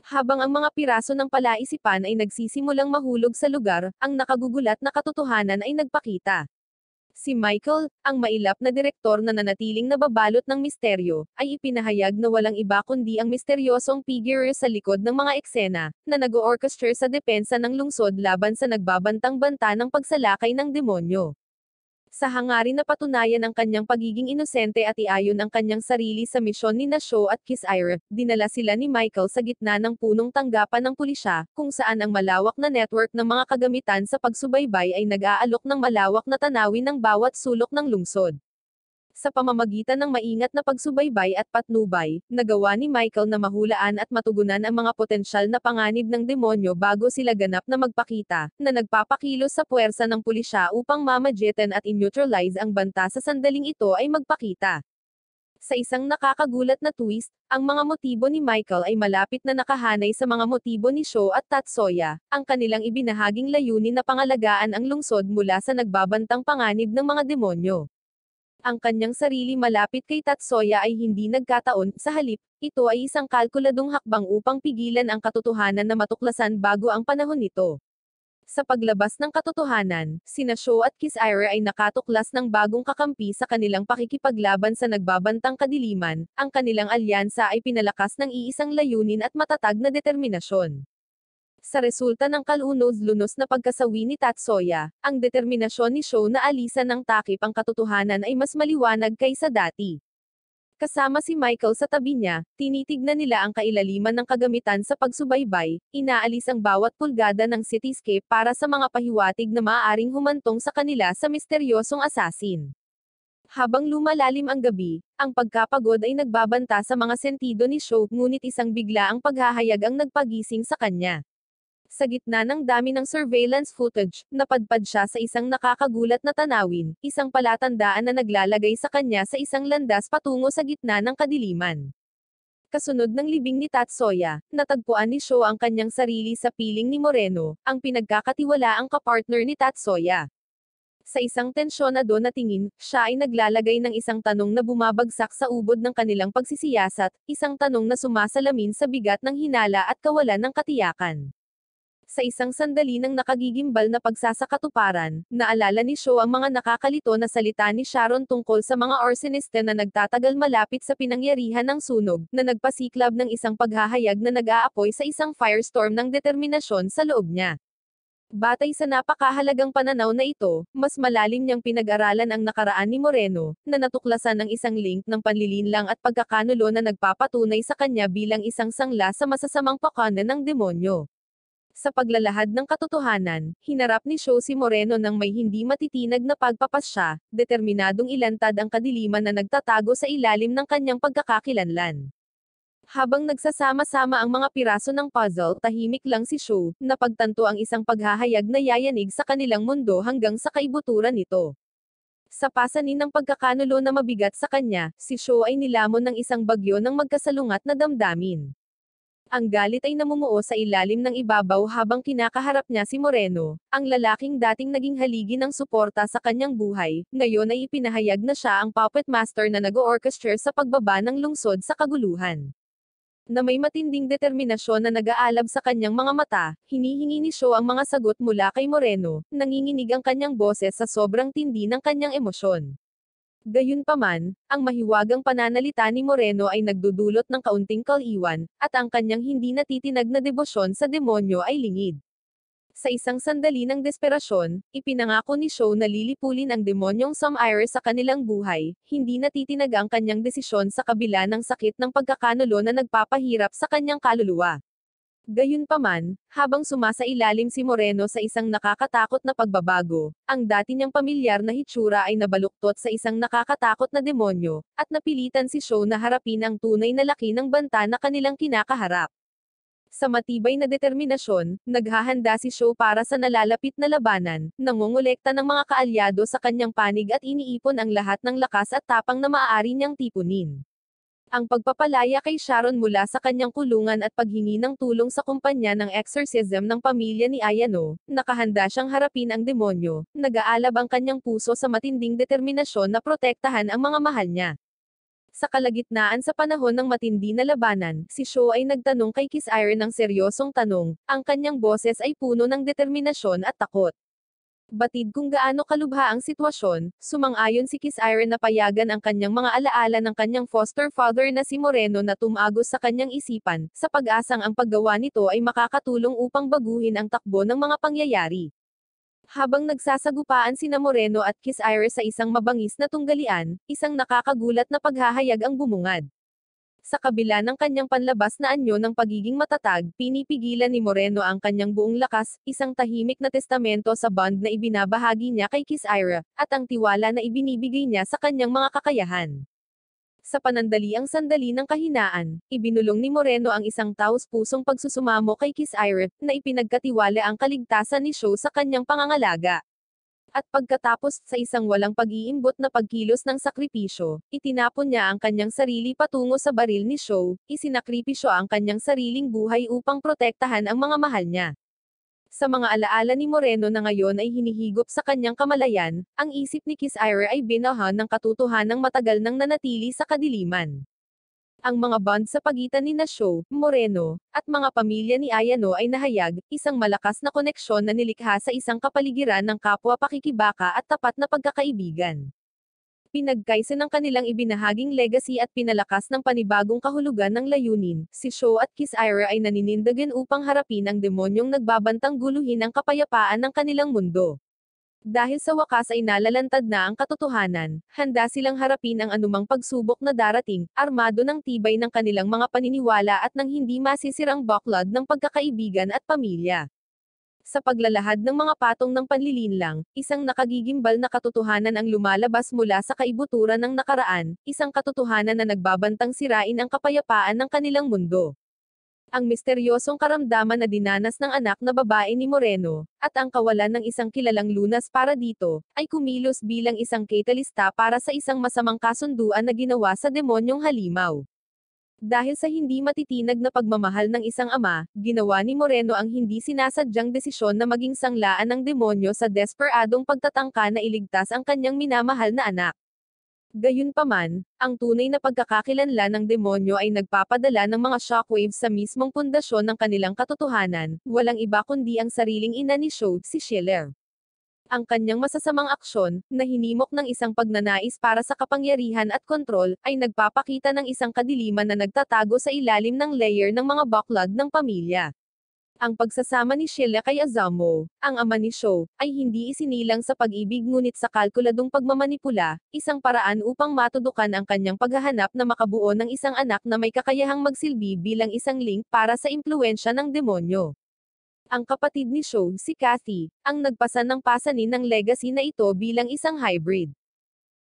Habang ang mga piraso ng palaisipan ay nagsisimulang mahulog sa lugar, ang nakagugulat na katotohanan ay nagpakita. Si Michael, ang mailap na direktor na nanatiling nababalot ng misteryo, ay ipinahayag na walang iba kundi ang misteryosong figure sa likod ng mga eksena, na nag-o-orchestra sa depensa ng lungsod laban sa nagbabantang banta ng pagsalakay ng demonyo. Sa hangarin na patunayan ang kanyang pagiging inosente at iayon ang kanyang sarili sa misyon ni Shaw at Kiss Ira, dinala sila ni Michael sa gitna ng punong tanggapan ng pulisya, kung saan ang malawak na network ng mga kagamitan sa pagsubaybay ay nag-aalok ng malawak na tanawin ng bawat sulok ng lungsod. Sa pamamagitan ng maingat na pagsubaybay at patnubay, nagawa ni Michael na mahulaan at matugunan ang mga potensyal na panganib ng demonyo bago sila ganap na magpakita, na nagpapakilos sa puwersa ng pulisya upang mamagitan at in-neutralize ang banta sa sandaling ito ay magpakita. Sa isang nakakagulat na twist, ang mga motibo ni Michael ay malapit na nakahanay sa mga motibo ni Shaw at Tatsuya, ang kanilang ibinahaging layunin na pangalagaan ang lungsod mula sa nagbabantang panganib ng mga demonyo. Ang kanyang sarili malapit kay Tatsuya ay hindi nagkataon, sa halip, ito ay isang kalkuladong hakbang upang pigilan ang katotohanan na matuklasan bago ang panahon nito. Sa paglabas ng katotohanan, sina Shaw at Kiss Ira ay nakatuklas ng bagong kakampi sa kanilang pakikipaglaban sa nagbabantang kadiliman, ang kanilang alyansa ay pinalakas ng iisang layunin at matatag na determinasyon. Sa resulta ng kalunos-lunos na pagkasawi ni Tatsuya, ang determinasyon ni Shaw na alisan ng takip ang katotohanan ay mas maliwanag kaysa dati. Kasama si Michael sa tabi niya, tinitignan nila ang kailaliman ng kagamitan sa pagsubaybay, inaalis ang bawat pulgada ng cityscape para sa mga pahiwatig na maaaring humantong sa kanila sa misteryosong assassin. Habang lumalalim ang gabi, ang pagkapagod ay nagbabanta sa mga sentido ni Shaw, ngunit isang bigla ang paghahayag ang nagpagising sa kanya. Sa gitna ng dami ng surveillance footage, napadpad siya sa isang nakakagulat na tanawin, isang palatandaan na naglalagay sa kanya sa isang landas patungo sa gitna ng kadiliman. Kasunod ng libing ni Tatsuya, natagpuan ni Shaw ang kanyang sarili sa piling ni Moreno, ang pinagkakatiwalaang kapartner ni Tatsuya. Sa isang tensyonado na tingin, siya ay naglalagay ng isang tanong na bumabagsak sa ubod ng kanilang pagsisiyasat, isang tanong na sumasalamin sa bigat ng hinala at kawalan ng katiyakan. Sa isang sandali ng nakagigimbal na pagsasakatuparan, naalala ni Shaw ang mga nakakalito na salita ni Sharon tungkol sa mga arsonista na nagtatagal malapit sa pinangyarihan ng sunog, na nagpasiklab ng isang paghahayag na nag-aapoy sa isang firestorm ng determinasyon sa loob niya. Batay sa napakahalagang pananaw na ito, mas malalim niyang pinag-aralan ang nakaraan ni Moreno, na natuklasan ng isang link ng panlilinlang at pagkakanulo na nagpapatunay sa kanya bilang isang sangla sa masasamang pakanan ng demonyo. Sa paglalahad ng katotohanan, hinarap ni Shaw si Moreno ng may hindi matitinag na pagpapasya, determinadong ilantad ang kadiliman na nagtatago sa ilalim ng kanyang pagkakakilanlan. Habang nagsasama-sama ang mga piraso ng puzzle, tahimik lang si Shaw, napagtanto ang isang paghahayag na yayanig sa kanilang mundo hanggang sa kaibuturan nito. Sa pasanin ng pagkakanulo na mabigat sa kanya, si Shaw ay nilamon ng isang bagyo ng magkasalungat na damdamin. Ang galit ay namumuo sa ilalim ng ibabaw habang kinakaharap niya si Moreno, ang lalaking dating naging haligi ng suporta sa kanyang buhay, ngayon ay ipinahayag na siya ang puppet master na nag-o-orchestra sa pagbaba ng lungsod sa kaguluhan. na may matinding determinasyon na nag-aalab sa kanyang mga mata, hinihingi ni Sho ang mga sagot mula kay Moreno, nanginginig ang kanyang boses sa sobrang tindi ng kanyang emosyon. Gayunpaman, ang mahiwagang pananalita ni Moreno ay nagdudulot ng kaunting kaliwan, at ang kanyang hindi natitinag na debosyon sa demonyo ay lingid. Sa isang sandali ng desperasyon, ipinangako ni Sho na lilipulin ang demonyong Sumire sa kanilang buhay, hindi natitinag ang kanyang desisyon sa kabila ng sakit ng pagkakanulo na nagpapahirap sa kanyang kaluluwa. Gayunpaman, habang sumasailalim si Moreno sa isang nakakatakot na pagbabago, ang dati niyang pamilyar na hitsura ay nabaluktot sa isang nakakatakot na demonyo, at napilitan si Sho na harapin ang tunay na laki ng banta na kanilang kinakaharap. Sa matibay na determinasyon, naghahanda si Sho para sa nalalapit na labanan, nangongolekta ng mga kaalyado sa kanyang panig at iniipon ang lahat ng lakas at tapang na maaari niyang tipunin. Ang pagpapalaya kay Sharon mula sa kanyang kulungan at paghingi ng tulong sa kumpanya ng exorcism ng pamilya ni Ayano, nakahanda siyang harapin ang demonyo, nag-aalab ang kanyang puso sa matinding determinasyon na protektahan ang mga mahal niya. Sa kalagitnaan sa panahon ng matindi na labanan, si Sho ay nagtanong kay Kiss-Ire ng seryosong tanong, ang kanyang boses ay puno ng determinasyon at takot. Batid kung gaano kalubha ang sitwasyon, sumang-ayon si Kiss-Ire na payagan ang kanyang mga alaala ng kanyang foster father na si Moreno na tumagos sa kanyang isipan, sa pag-asang ang paggawa nito ay makakatulong upang baguhin ang takbo ng mga pangyayari. Habang nagsasagupaan sina Moreno at Kiss-Ire sa isang mabangis na tunggalian, isang nakakagulat na paghahayag ang bumungad. Sa kabila ng kanyang panlabas na anyo ng pagiging matatag, pinipigilan ni Moreno ang kanyang buong lakas, isang tahimik na testamento sa bond na ibinabahagi niya kay Kiss-Ire, at ang tiwala na ibinibigay niya sa kanyang mga kakayahan. Sa panandaliang sandali ng kahinaan, ibinulong ni Moreno ang isang taos-pusong pagsusumamo kay Kiss-Ire, na ipinagkatiwala ang kaligtasan ni Sho sa kanyang pangangalaga. At pagkatapos sa isang walang pag-iimbot na pagkilos ng sakripisyo, itinapon niya ang kanyang sarili patungo sa baril ni Sho, isinakripisyo ang kanyang sariling buhay upang protektahan ang mga mahal niya. Sa mga alaala ni Moreno na ngayon ay hinihigop sa kanyang kamalayan, ang isip ni Kiss-Ire ay binahan ng katotohanang matagal nang nanatili sa kadiliman. Ang mga bond sa pagitan ni Sho, Moreno, at mga pamilya ni Ayano ay nahayag, isang malakas na koneksyon na nilikha sa isang kapaligiran ng kapwa pakikibaka at tapat na pagkakaibigan. Pinagkaisa ng kanilang ibinahaging legacy at pinalakas ng panibagong kahulugan ng layunin, si Sho at Kiss-Ire ay naninindigan upang harapin ang demonyong nagbabantang guluhin ang kapayapaan ng kanilang mundo. Dahil sa wakas ay nalalantad na ang katotohanan, handa silang harapin ang anumang pagsubok na darating, armado ng tibay ng kanilang mga paniniwala at ng hindi masisirang baklod ng pagkakaibigan at pamilya. Sa paglalahad ng mga patong ng panlilinlang, isang nakagigimbal na katotohanan ang lumalabas mula sa kaibuturan ng nakaraan, isang katotohanan na nagbabantang sirain ang kapayapaan ng kanilang mundo. Ang misteryosong karamdaman na dinanas ng anak na babae ni Moreno, at ang kawalan ng isang kilalang lunas para dito, ay kumilos bilang isang catalysta para sa isang masamang kasunduan na ginawa sa demonyong halimaw. Dahil sa hindi matitinag na pagmamahal ng isang ama, ginawa ni Moreno ang hindi sinasadyang desisyon na maging sanglaan ng demonyo sa desperadong pagtatangka na iligtas ang kanyang minamahal na anak. Gayunpaman, ang tunay na pagkakakilanlan ng demonyo ay nagpapadala ng mga shockwaves sa mismong pundasyon ng kanilang katotohanan, walang iba kundi ang sariling ina ni Sho, si Schiller. Ang kanyang masasamang aksyon, na hinimok ng isang pagnanais para sa kapangyarihan at kontrol, ay nagpapakita ng isang kadiliman na nagtatago sa ilalim ng layer ng mga baklod ng pamilya. Ang pagsasama ni Sheila kay Azamo, ang ama ni Sho, ay hindi isinilang sa pag-ibig ngunit sa kalkuladong pagmamanipula, isang paraan upang matudukan ang kanyang paghahanap na makabuo ng isang anak na may kakayahang magsilbi bilang isang link para sa impluwensya ng demonyo. Ang kapatid ni Sho, si Kathy, ang nagpasan ng pasanin ng legacy na ito bilang isang hybrid.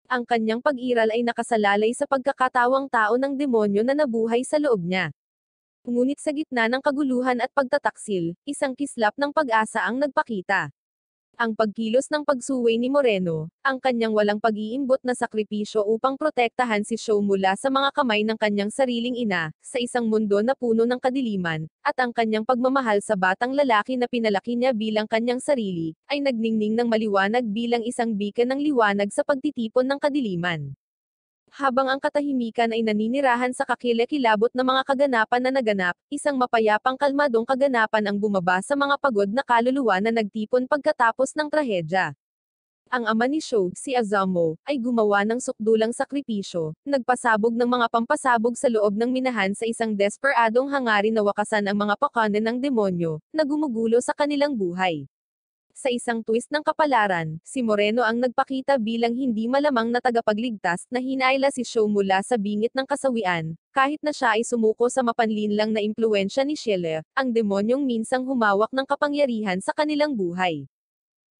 Ang kanyang pag-iral ay nakasalalay sa pagkakatawang tao ng demonyo na nabuhay sa loob niya. Ngunit sa gitna ng kaguluhan at pagtataksil, isang kislap ng pag-asa ang nagpakita. Ang pagkilos ng pagsuway ni Moreno, ang kanyang walang pag-iimbot na sakripisyo upang protektahan si Sho mula sa mga kamay ng kanyang sariling ina, sa isang mundo na puno ng kadiliman, at ang kanyang pagmamahal sa batang lalaki na pinalaki niya bilang kanyang sarili, ay nagningning ng maliwanag bilang isang beacon ng liwanag sa pagtitipon ng kadiliman. Habang ang katahimikan ay naninirahan sa kakilakilabot na mga kaganapan na naganap, isang mapayapang kalmadong kaganapan ang bumaba sa mga pagod na kaluluwa na nagtipon pagkatapos ng trahedya. Ang ama ni Sho, si Azamo, ay gumawa ng sukdulang sakripisyo, nagpasabog ng mga pampasabog sa loob ng minahan sa isang desperadong hangarin na wakasan ang mga pakane ng demonyo, na gumugulo sa kanilang buhay. Sa isang twist ng kapalaran, si Moreno ang nagpakita bilang hindi malamang na tagapagligtas na hinayla si Sho mula sa bingit ng kasawian, kahit na siya ay sumuko sa mapanlinlang na impluensya ni Shelle, ang demonyong minsang humawak ng kapangyarihan sa kanilang buhay.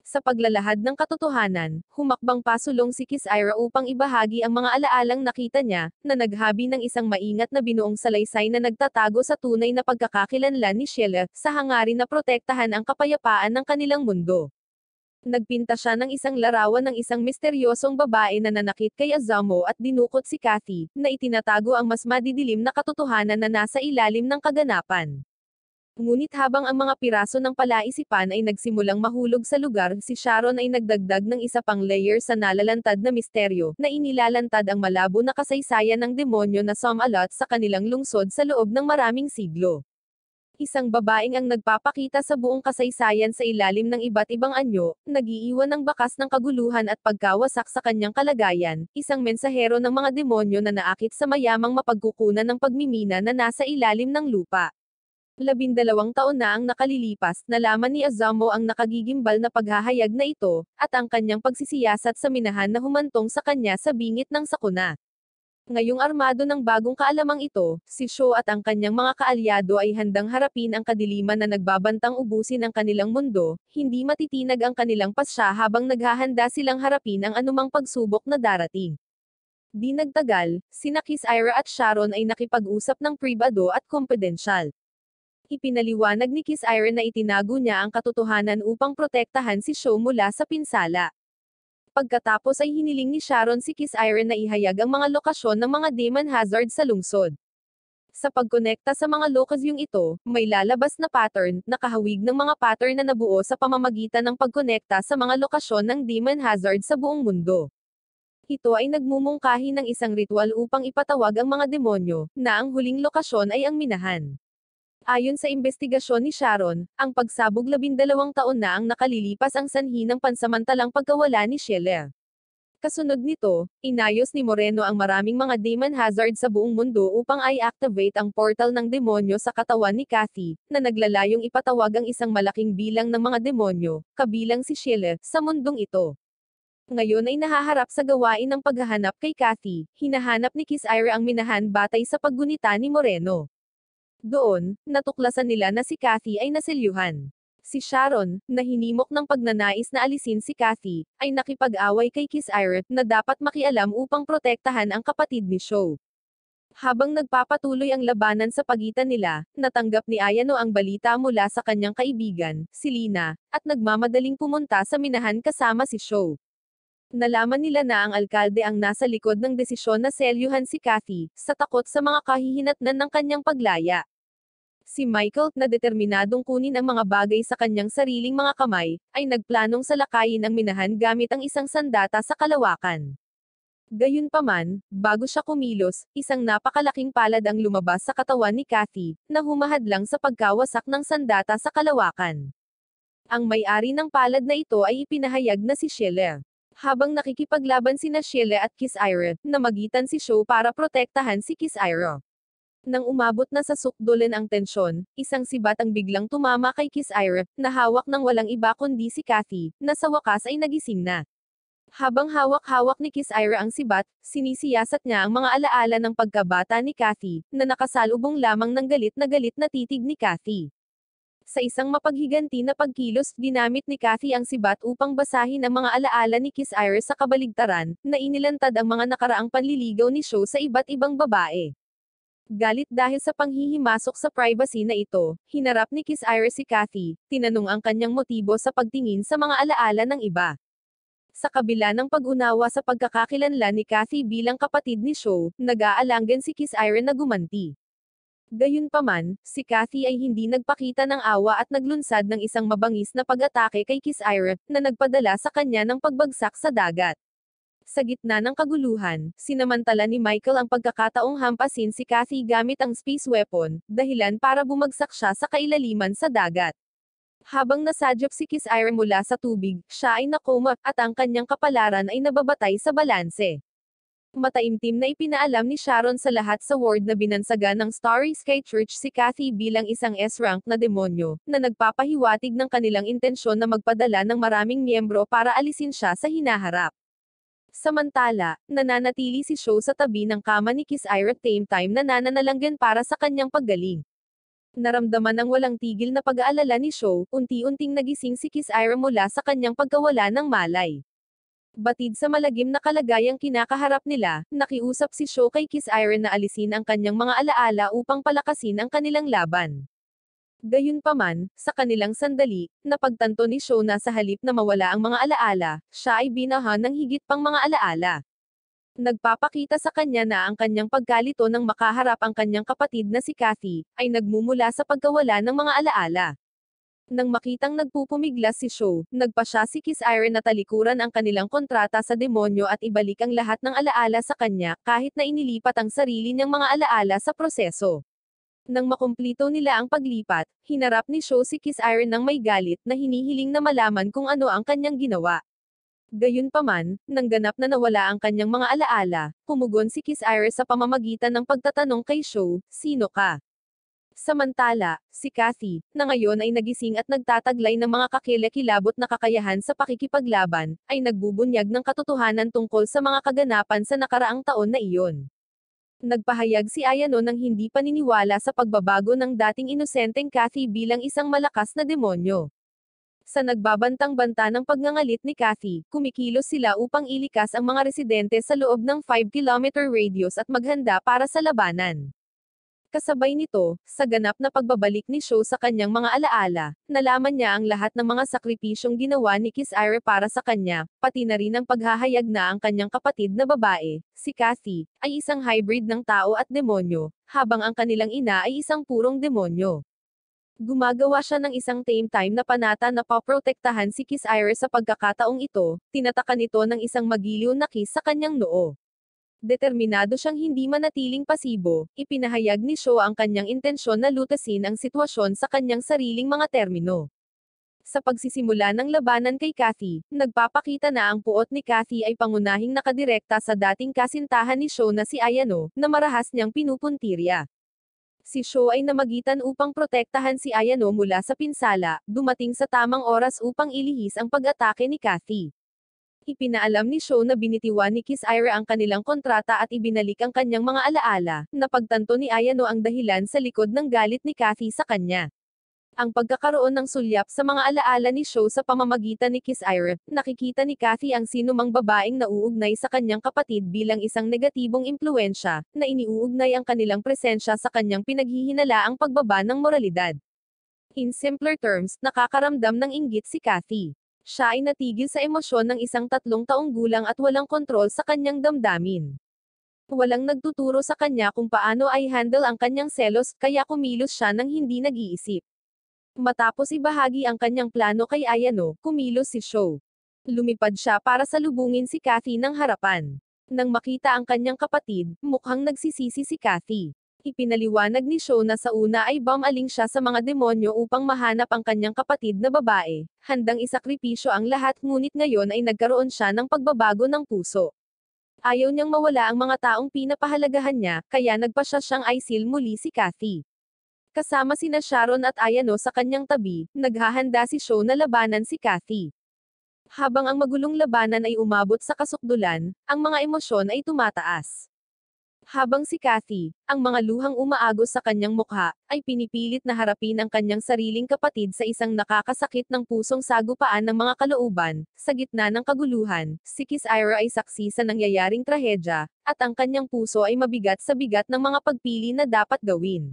Sa paglalahad ng katotohanan, humakbang pasulong si Kiss Ira upang ibahagi ang mga alaalang nakita niya, na naghabi ng isang maingat na binuong salaysay na nagtatago sa tunay na pagkakakilanlan ni Shelle, sa hangarin na protektahan ang kapayapaan ng kanilang mundo. Nagpinta siya ng isang larawan ng isang misteryosong babae na nanakit kay Azamo at dinukot si Kathy, na itinatago ang mas madidilim na katotohanan na nasa ilalim ng kaganapan. Ngunit habang ang mga piraso ng palaisipan ay nagsimulang mahulog sa lugar, si Sharon ay nagdagdag ng isa pang layer sa nalalantad na misteryo, na inilalantad ang malabo na kasaysayan ng demonyo na sumalot sa kanilang lungsod sa loob ng maraming siglo. Isang babaeng ang nagpapakita sa buong kasaysayan sa ilalim ng iba't ibang anyo, nag-iiwan ng bakas ng kaguluhan at pagkawasak sa kanyang kalagayan, isang mensahero ng mga demonyo na naakit sa mayamang mapagkukunan ng pagmimina na nasa ilalim ng lupa. 12 taon na ang nakalilipas, nalaman ni Azamo ang nakagigimbal na paghahayag na ito, at ang kanyang pagsisiyasat sa minahan na humantong sa kanya sa bingit ng sakuna. Ngayong armado ng bagong kaalamang ito, si Sho at ang kanyang mga kaalyado ay handang harapin ang kadiliman na nagbabantang ubusin ang kanilang mundo, hindi matitinag ang kanilang pasya habang naghahanda silang harapin ang anumang pagsubok na darating. Di nagtagal, sina Kiss Ira at Sharon ay nakipag-usap ng pribado at kompedensyal. Ipinaliwanag ni Kiss Ira na itinago niya ang katotohanan upang protektahan si Sho mula sa pinsala. Pagkatapos ay hiniling ni Sharon si Kiss Ira na ihayag ang mga lokasyon ng mga demon hazard sa lungsod. Sa pagkonekta sa mga lokasyong ito, may lalabas na pattern, nakahawig ng mga pattern na nabuo sa pamamagitan ng pagkonekta sa mga lokasyon ng demon hazard sa buong mundo. Ito ay nagmumungkahi ng isang ritual upang ipatawag ang mga demonyo, na ang huling lokasyon ay ang minahan. Ayon sa investigasyon ni Sharon, ang pagsabog 12 taon na ang nakalilipas ang sanhi ng pansamantalang pagkawala ni Shelle. Kasunod nito, inayos ni Moreno ang maraming mga demon hazard sa buong mundo upang i-activate ang portal ng demonyo sa katawan ni Kathy, na naglalayong ipatawag ang isang malaking bilang ng mga demonyo, kabilang si Shelle, sa mundong ito. Ngayon ay nahaharap sa gawain ng paghahanap kay Kathy, hinahanap ni Kiss Ira ang minahan batay sa paggunita ni Moreno. Doon, natuklasan nila na si Kathy ay naselyuhan. Si Sharon, na hinimok ng pagnanais na alisin si Kathy, ay nakipag-away kay Kiss Ira, na dapat makialam upang protektahan ang kapatid ni Sho. Habang nagpapatuloy ang labanan sa pagitan nila, natanggap ni Ayano ang balita mula sa kanyang kaibigan, si Lina, at nagmamadaling pumunta sa minahan kasama si Sho. Nalaman nila na ang alkalde ang nasa likod ng desisyon na selyuhan si Kathy, sa takot sa mga kahihinatnan ng kanyang paglaya. Si Michael, na determinadong kunin ang mga bagay sa kanyang sariling mga kamay, ay nagplanong salakayin ang minahan gamit ang isang sandata sa kalawakan. Gayunpaman, bago siya kumilos, isang napakalaking palad ang lumabas sa katawan ni Kathy, na humahadlang sa pagkawasak ng sandata sa kalawakan. Ang may-ari ng palad na ito ay ipinahayag na si Shelle. Habang nakikipaglaban sina Shelle at Kiss Ira, namagitan si Sho para protektahan si Kiss Ira. Nang umabot na sa sukdulan ang tensyon, isang sibat ang biglang tumama kay Kiss Ira, na hawak ng walang iba kundi si Kathy, na sa wakas ay nagising na. Habang hawak-hawak ni Kiss Ira ang sibat, sinisiyasat niya ang mga alaala ng pagkabata ni Kathy, na nakasalubong lamang ng galit na titig ni Kathy. Sa isang mapaghiganti na pagkilos, ginamit ni Kathy ang sibat upang basahin ang mga alaala ni Kiss Ira sa kabaligtaran, na inilantad ang mga nakaraang panliligaw ni Sho sa iba't ibang babae. Galit dahil sa panghihimasok sa privacy na ito, hinarap ni Kiss Ira si Kathy, tinanong ang kanyang motibo sa pagtingin sa mga alaala ng iba. Sa kabila ng pag-unawa sa pagkakakilanlan ni Kathy bilang kapatid ni Sho, nag-aalangan si Kiss Ira na gumanti. Gayunpaman, si Kathy ay hindi nagpakita ng awa at naglunsad ng isang mabangis na pag-atake kay Kiss Ira, na nagpadala sa kanya ng pagbagsak sa dagat. Sa gitna ng kaguluhan, sinamantala ni Michael ang pagkakataong hampasin si Kathy gamit ang space weapon, dahilan para bumagsak siya sa kailaliman sa dagat. Habang nasadyop si Kiss Ira mula sa tubig, siya ay nakoma, at ang kanyang kapalaran ay nababatay sa balanse. Mataimtim na ipinaalam ni Sharon sa lahat sa ward na binansagan ng Starry Sky Church si Kathy bilang isang S-rank na demonyo, na nagpapahiwatig ng kanilang intensyon na magpadala ng maraming miyembro para alisin siya sa hinaharap. Samantala, nananatili si Sho sa tabi ng kama ni Kiss Ira same time na nananalanggan para sa kanyang paggaling. Naramdaman ng walang tigil na pag-aalala ni Sho, unti-unting nagising si Kiss Ira mula sa kanyang pagkawala ng malay. Batid sa malagim na kalagayang kinakaharap nila, nakiusap si Sho kay Kiss Ira na alisin ang kanyang mga alaala upang palakasin ang kanilang laban. Gayunpaman, sa kanilang sandali, napagtanto ni Sho na sa halip na mawala ang mga alaala, siya ay binahan ng higit pang mga alaala. Nagpapakita sa kanya na ang kanyang pagkalito nang makaharap ang kanyang kapatid na si Kathy, ay nagmumula sa pagkawala ng mga alaala. Nang makitang nagpupumiglas si Sho, nagpa siya si Kiss Ira na talikuran ang kanilang kontrata sa demonyo at ibalik ang lahat ng alaala sa kanya, kahit na inilipat ang sarili niyang mga alaala sa proseso. Nang makumplito nila ang paglipat, hinarap ni Sho si Kiss Ira ng may galit na hinihiling na malaman kung ano ang kanyang ginawa. Gayunpaman, nang ganap na nawala ang kanyang mga alaala, pumugon si Kiss Ira sa pamamagitan ng pagtatanong kay Sho, "Sino ka?" Samantala, si Kathy, na ngayon ay nagising at nagtataglay ng mga kakilakilabot na kakayahan sa pakikipaglaban, ay nagbubunyag ng katotohanan tungkol sa mga kaganapan sa nakaraang taon na iyon. Nagpahayag si Ayano ng hindi paniniwala sa pagbabago ng dating inosenteng Kathy bilang isang malakas na demonyo. Sa nagbabantang-banta ng pagngangalit ni Kathy, kumikilos sila upang ilikas ang mga residente sa loob ng 5-kilometer radius at maghanda para sa labanan. Kasabay nito, sa ganap na pagbabalik ni Sho sa kanyang mga alaala, nalaman niya ang lahat ng mga sakripisyong ginawa ni Kiss Ira para sa kanya, pati na rin ang paghahayag na ang kanyang kapatid na babae, si Kathy, ay isang hybrid ng tao at demonyo, habang ang kanilang ina ay isang purong demonyo. Gumagawa siya ng isang tame time na panata na paprotektahan si Kiss Ira sa pagkakataong ito, tinataka nito ng isang magiliw na kiss sa kanyang noo. Determinado siyang hindi manatiling pasibo, ipinahayag ni Sho ang kanyang intensyon na lutasin ang sitwasyon sa kanyang sariling mga termino. Sa pagsisimula ng labanan kay Kathy, nagpapakita na ang puot ni Kathy ay pangunahing nakadirekta sa dating kasintahan ni Sho na si Ayano, na marahas niyang pinupuntirya. Si Sho ay namagitan upang protektahan si Ayano mula sa pinsala, dumating sa tamang oras upang ilihis ang pag-atake ni Kathy. Ipinaalam ni Sho na binitiwan ni Kiss Ira ang kanilang kontrata at ibinalik ang kanyang mga alaala, napagtanto ni Ayano ang dahilan sa likod ng galit ni Kathy sa kanya. Ang pagkakaroon ng sulyap sa mga alaala ni Sho sa pamamagitan ni Kiss Ira, nakikita ni Kathy ang sinumang babaeng nauugnay sa kanyang kapatid bilang isang negatibong impluensya, na iniuugnay ang kanilang presensya sa kanyang pinaghihinalaang pagbaba ng moralidad. In simpler terms, nakakaramdam ng inggit si Kathy. Siya ay natigil sa emosyon ng isang 3 taong gulang at walang kontrol sa kanyang damdamin. Walang nagtuturo sa kanya kung paano ay handle ang kanyang selos, kaya kumilos siya nang hindi nag-iisip. Matapos ibahagi ang kanyang plano kay Ayano, kumilos si Sho. Lumipad siya para salubungin si Kathy ng harapan. Nang makita ang kanyang kapatid, mukhang nagsisisi si Kathy. Ipinaliwanag ni Sho na sa una ay bumaling siya sa mga demonyo upang mahanap ang kanyang kapatid na babae, handang isakripisyo ang lahat, ngunit ngayon ay nagkaroon siya ng pagbabago ng puso. Ayaw niyang mawala ang mga taong pinapahalagahan niya, kaya nagpa siya siyang aisil muli si Kathy. Kasama sina Sharon at Ayano sa kanyang tabi, naghahanda si Sho na labanan si Kathy. Habang ang magulong labanan ay umabot sa kasukdulan, ang mga emosyon ay tumataas. Habang si Kathy, ang mga luhang umaagos sa kanyang mukha, ay pinipilit na harapin ang kanyang sariling kapatid sa isang nakakasakit ng pusong sagupaan ng mga kalooban, sa gitna ng kaguluhan, si Kiss Ira ay saksi sa nangyayaring trahedya, at ang kanyang puso ay mabigat sa bigat ng mga pagpili na dapat gawin.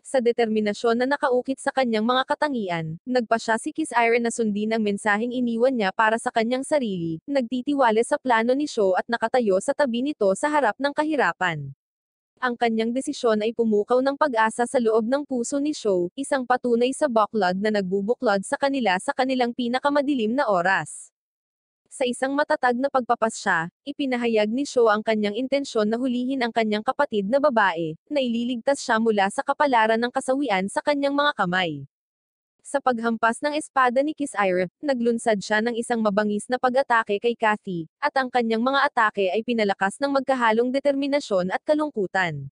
Sa determinasyon na nakaukit sa kanyang mga katangian, nagpa siya si Kiss Ira na sundin ang mensaheng iniwan niya para sa kanyang sarili, nagtitiwala sa plano ni Sho at nakatayo sa tabi nito sa harap ng kahirapan. Ang kanyang desisyon ay pumukaw ng pag-asa sa loob ng puso ni Sho, isang patunay sa buklod na nagbubuklod sa kanila sa kanilang pinakamadilim na oras. Sa isang matatag na pagpapasya, ipinahayag ni Sho ang kanyang intensyon na hulihin ang kanyang kapatid na babae, na ililigtas siya mula sa kapalaran ng kasawian sa kanyang mga kamay. Sa paghampas ng espada ni Kisire, naglunsad siya ng isang mabangis na pag-atake kay Kathy, at ang kanyang mga atake ay pinalakas ng magkahalong determinasyon at kalungkutan.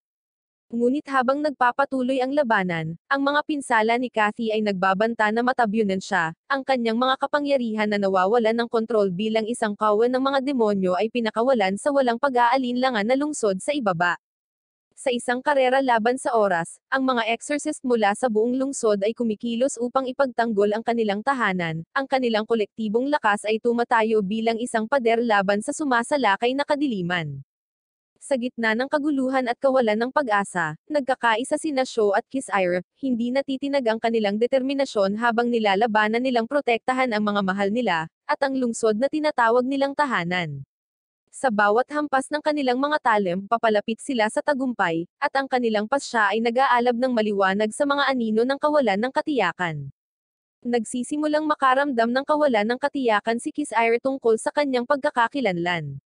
Ngunit habang nagpapatuloy ang labanan, ang mga pinsala ni Kathy ay nagbabanta na matabyunan siya, ang kanyang mga kapangyarihan na nawawalan ng kontrol bilang isang kawan ng mga demonyo ay pinakawalan sa walang pag-aalinlangan na lungsod sa ibaba. Sa isang karera laban sa oras, ang mga exorcist mula sa buong lungsod ay kumikilos upang ipagtanggol ang kanilang tahanan, ang kanilang kolektibong lakas ay tumatayo bilang isang pader laban sa sumasalakay na kadiliman. Sa gitna ng kaguluhan at kawalan ng pag-asa, nagkakaisa sina Sho at Kisire, hindi natitinag ang kanilang determinasyon habang nilalabanan nilang protektahan ang mga mahal nila, at ang lungsod na tinatawag nilang tahanan. Sa bawat hampas ng kanilang mga talem, papalapit sila sa tagumpay, at ang kanilang pasya ay nag-aalab ng maliwanag sa mga anino ng kawalan ng katiyakan. Nagsisimulang makaramdam ng kawalan ng katiyakan si Kisire tungkol sa kanyang pagkakakilanlan.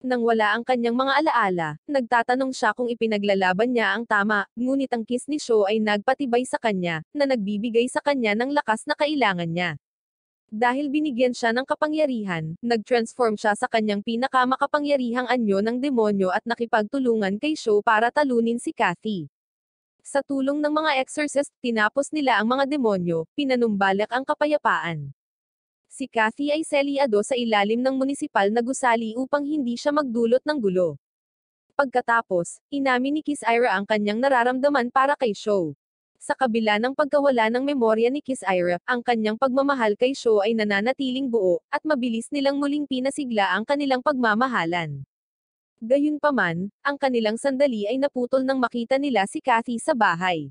Nang wala ang kanyang mga alaala, nagtatanong siya kung ipinaglalaban niya ang tama, ngunit ang kiss ni Sho ay nagpatibay sa kanya, na nagbibigay sa kanya ng lakas na kailangan niya. Dahil binigyan siya ng kapangyarihan, nag-transform siya sa kanyang pinakamakapangyarihang anyo ng demonyo at nakipagtulungan kay Sho para talunin si Kathy. Sa tulong ng mga exorcist, tinapos nila ang mga demonyo, pinanumbalak ang kapayapaan. Si Kathy ay selyado sa ilalim ng munisipal na gusali upang hindi siya magdulot ng gulo. Pagkatapos, inamin ni Kisire ang kanyang nararamdaman para kay Sho. Sa kabila ng pagkawala ng memorya ni Kisire, ang kanyang pagmamahal kay Sho ay nananatiling buo, at mabilis nilang muling pinasigla ang kanilang pagmamahalan. Gayunpaman, ang kanilang sandali ay naputol nang makita nila si Kathy sa bahay.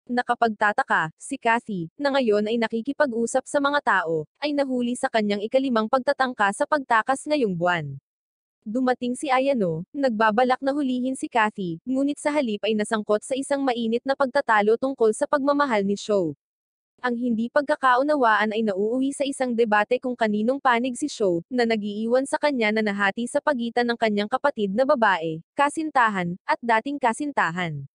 Nakapagtataka, si Kathy, na ngayon ay nakikipag-usap sa mga tao, ay nahuli sa kanyang ikalimang pagtatangka sa pagtakas ngayong buwan. Dumating si Ayano, nagbabalak na hulihin si Kathy, ngunit sa halip ay nasangkot sa isang mainit na pagtatalo tungkol sa pagmamahal ni Sho. Ang hindi pagkakaunawaan ay nauuwi sa isang debate kung kaninong panig si Sho, na nag-iiwan sa kanya na nahati sa pagitan ng kanyang kapatid na babae, kasintahan, at dating kasintahan.